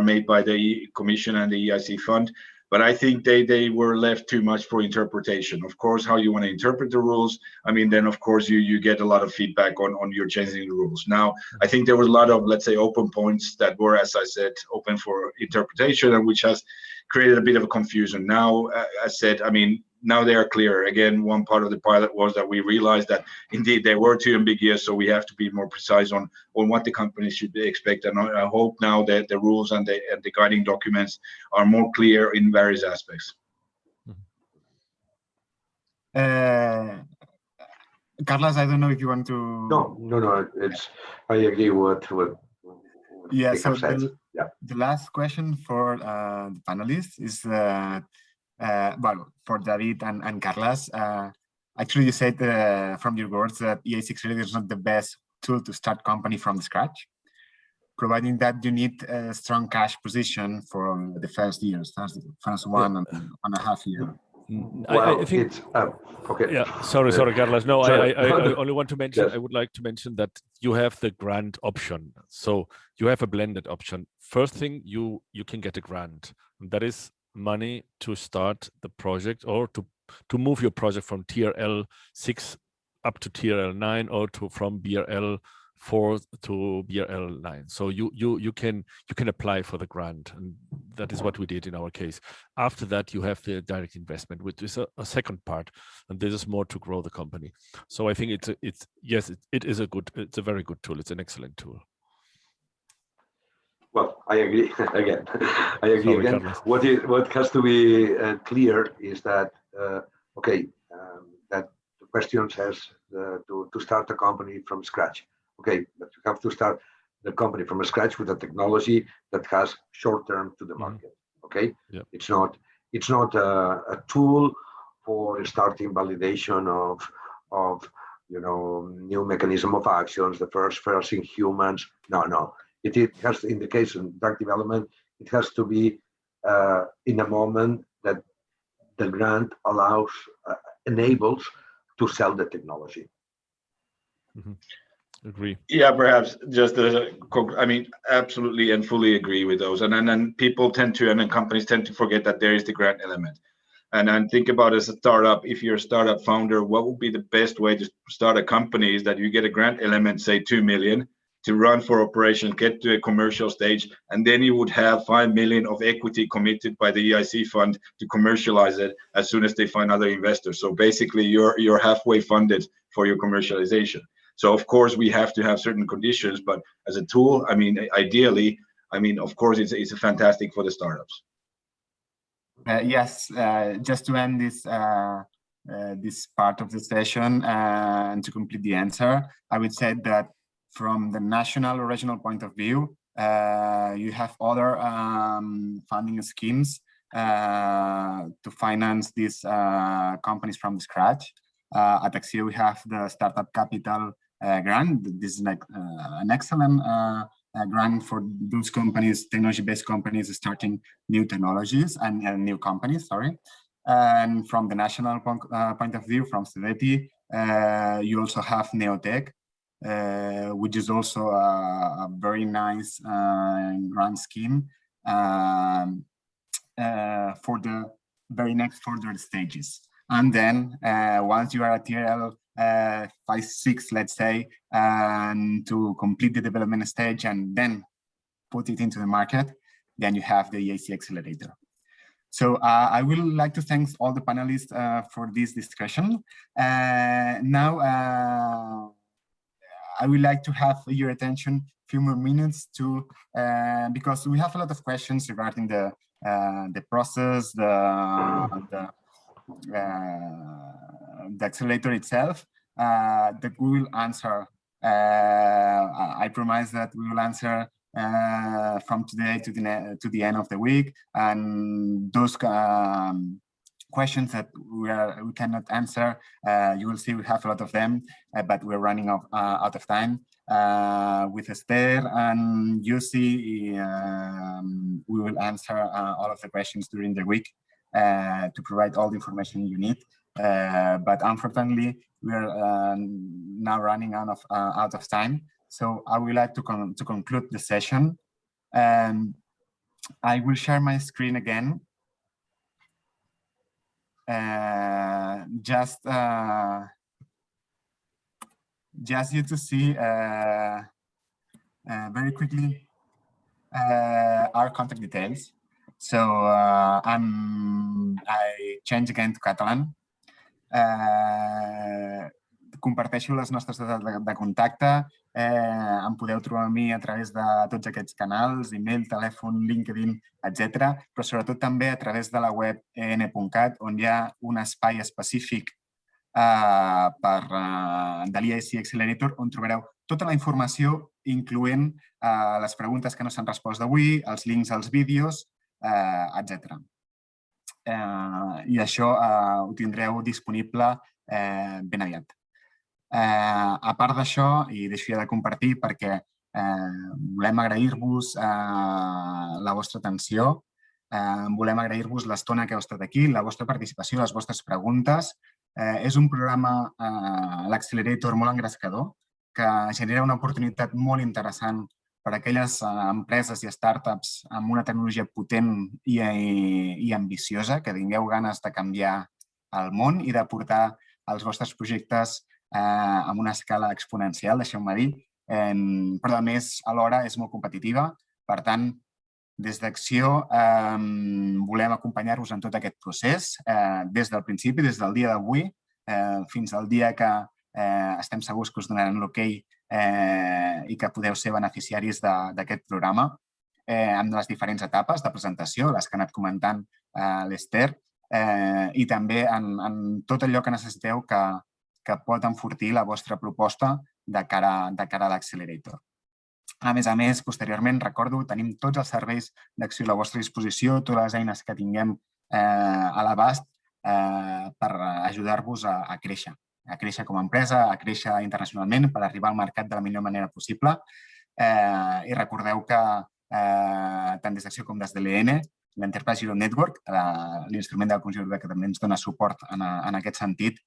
made by the Commission and the EIC fund. But I think they were left too much for interpretation. Of course, how you want to interpret the rules, I mean, then of course you get a lot of feedback on your changing the rules. Now, I think there was a lot of, let's say, open points that were, as I said, open for interpretation, and which has created a bit of a confusion. Now, as said, I mean, now they are clear. Again, one part of the pilot was that we realized that indeed they were too ambiguous, so we have to be more precise on what the companies should expect. And I hope now that the rules and the guiding documents are more clear in various aspects. Carlos, I don't know if you want to. No. I agree with yeah. So the last question for the panelists is. Well, for David and Carlos, actually you said from your words that EIC Accelerator is not the best tool to start company from scratch, providing that you need a strong cash position for the first years, first 1.5 years. Well, I think it's okay. Yeah, sorry, Carlos. No, I only want to mention. Yes. I would like to mention that you have the grant option, so you have a blended option. First thing, you can get a grant, and that is money to start the project or to move your project from TRL 6 up to TRL 9 or from BRL 4 to BRL 9. So you can apply for the grant, and that is what we did in our case. After that, you have the direct investment, which is a second part, and this is more to grow the company. So I think it's a very good tool. It's an excellent tool. Well, I agree again. Again. What has to be clear is that that the question says to start a company from scratch. Okay, but you have to start the company from scratch with a technology that has short term to the market. Okay, yeah. It's not It's not a tool for starting validation of new mechanism of actions, the first in humans. No. It has, in the case of drug development, it has to be in a moment that the grant enables to sell the technology. Agree. Yeah, perhaps just absolutely and fully agree with those. And then people tend to, and then companies tend to forget that there is the grant element. And think about as a startup, if you're a startup founder, what would be the best way to start a company is that you get a grant element, say 2 million, to run for operations, get to a commercial stage, and then you would have 5 million of equity committed by the EIC fund to commercialize it as soon as they find other investors. So basically, you're halfway funded for your commercialization. So of course, we have to have certain conditions, but as a tool, ideally, of course, it's fantastic for the startups. Yes, just to end this this part of the session and to complete the answer, I would say that from the national or regional point of view, you have other funding schemes to finance these companies from scratch. At Exio, we have the Startup Capital grant. This is like an excellent grant for those companies, technology-based companies starting new technologies and new companies, sorry. And from the national point of view, from Sedeti, you also have Neotech, which is also a very nice grant scheme for the very next further stages. And then once you are at TL 5, 6, let's say, and to complete the development stage and then put it into the market, then you have the EIC Accelerator. So I would like to thank all the panelists for this discussion. Now, I would like to have your attention a few more minutes to, because we have a lot of questions regarding the process, the accelerator itself, that we will answer. I promise that we will answer from today to the end of the week, and those questions that we cannot answer, you will see we have a lot of them, but we're running out of time. With Esther and Jussi, we will answer all of the questions during the week to provide all the information you need. But unfortunately, we are now running out of time. So I would like to conclude the session. I will share my screen again. Just you to see very quickly our contact details. So I change again to Catalan. Comparteixo les nostres dades de contacte. Em podeu trobar a mi a través de tots aquests canals, email, telèfon, LinkedIn, etc. Però sobretot també a través de la web en.cat, on hi ha un espai específic de l'EIC Accelerator, on trobareu tota la informació, incloent les preguntes que no s'han respost avui, els links als vídeos, etc. I això ho tindreu disponible ben aviat. A part d'això, i deixo ja de compartir perquè volem agrair-vos la vostra atenció, volem agrair-vos l'estona que heu estat aquí, la vostra participació, les vostres preguntes. És un programa, l'Accelerator, molt engrescador, que genera una oportunitat molt interessant per a aquelles empreses i startups amb una tecnologia potent i ambiciosa, que tingueu ganes de canviar el món i de portar els vostres projectes amb una escala exponencial, deixeu-me dir, però a més alhora és molt competitiva. Per tant, des d'Acció volem acompanyar-vos en tot aquest procés, des del principi, des del dia d'avui, fins al dia que estem segurs que us donaran l'ok i que podeu ser beneficiaris d'aquest programa, amb les diferents etapes de presentació, les que ha anat comentant l'Esther, i també en tot allò que necessiteu que pot enfortir la vostra proposta de cara a l'Accelerator. A més, posteriorment, recordo, tenim tots els serveis d'Acció a la vostra disposició, totes les eines que tinguem a l'abast per ajudar-vos a créixer com a empresa, a créixer internacionalment per arribar al mercat de la millor manera possible. I recordeu que tant des d'Acció com des de l'EN, l'Enterprise Hero Network, l'instrument de la Comissió Europea que també ens dona suport en aquest sentit,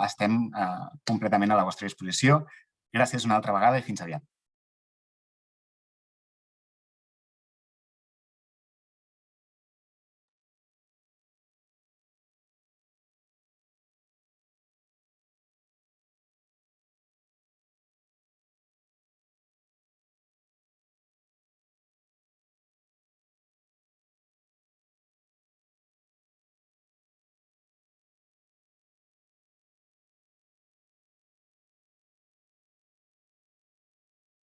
estem completament a la vostra disposició. Gràcies una altra vegada i fins aviat.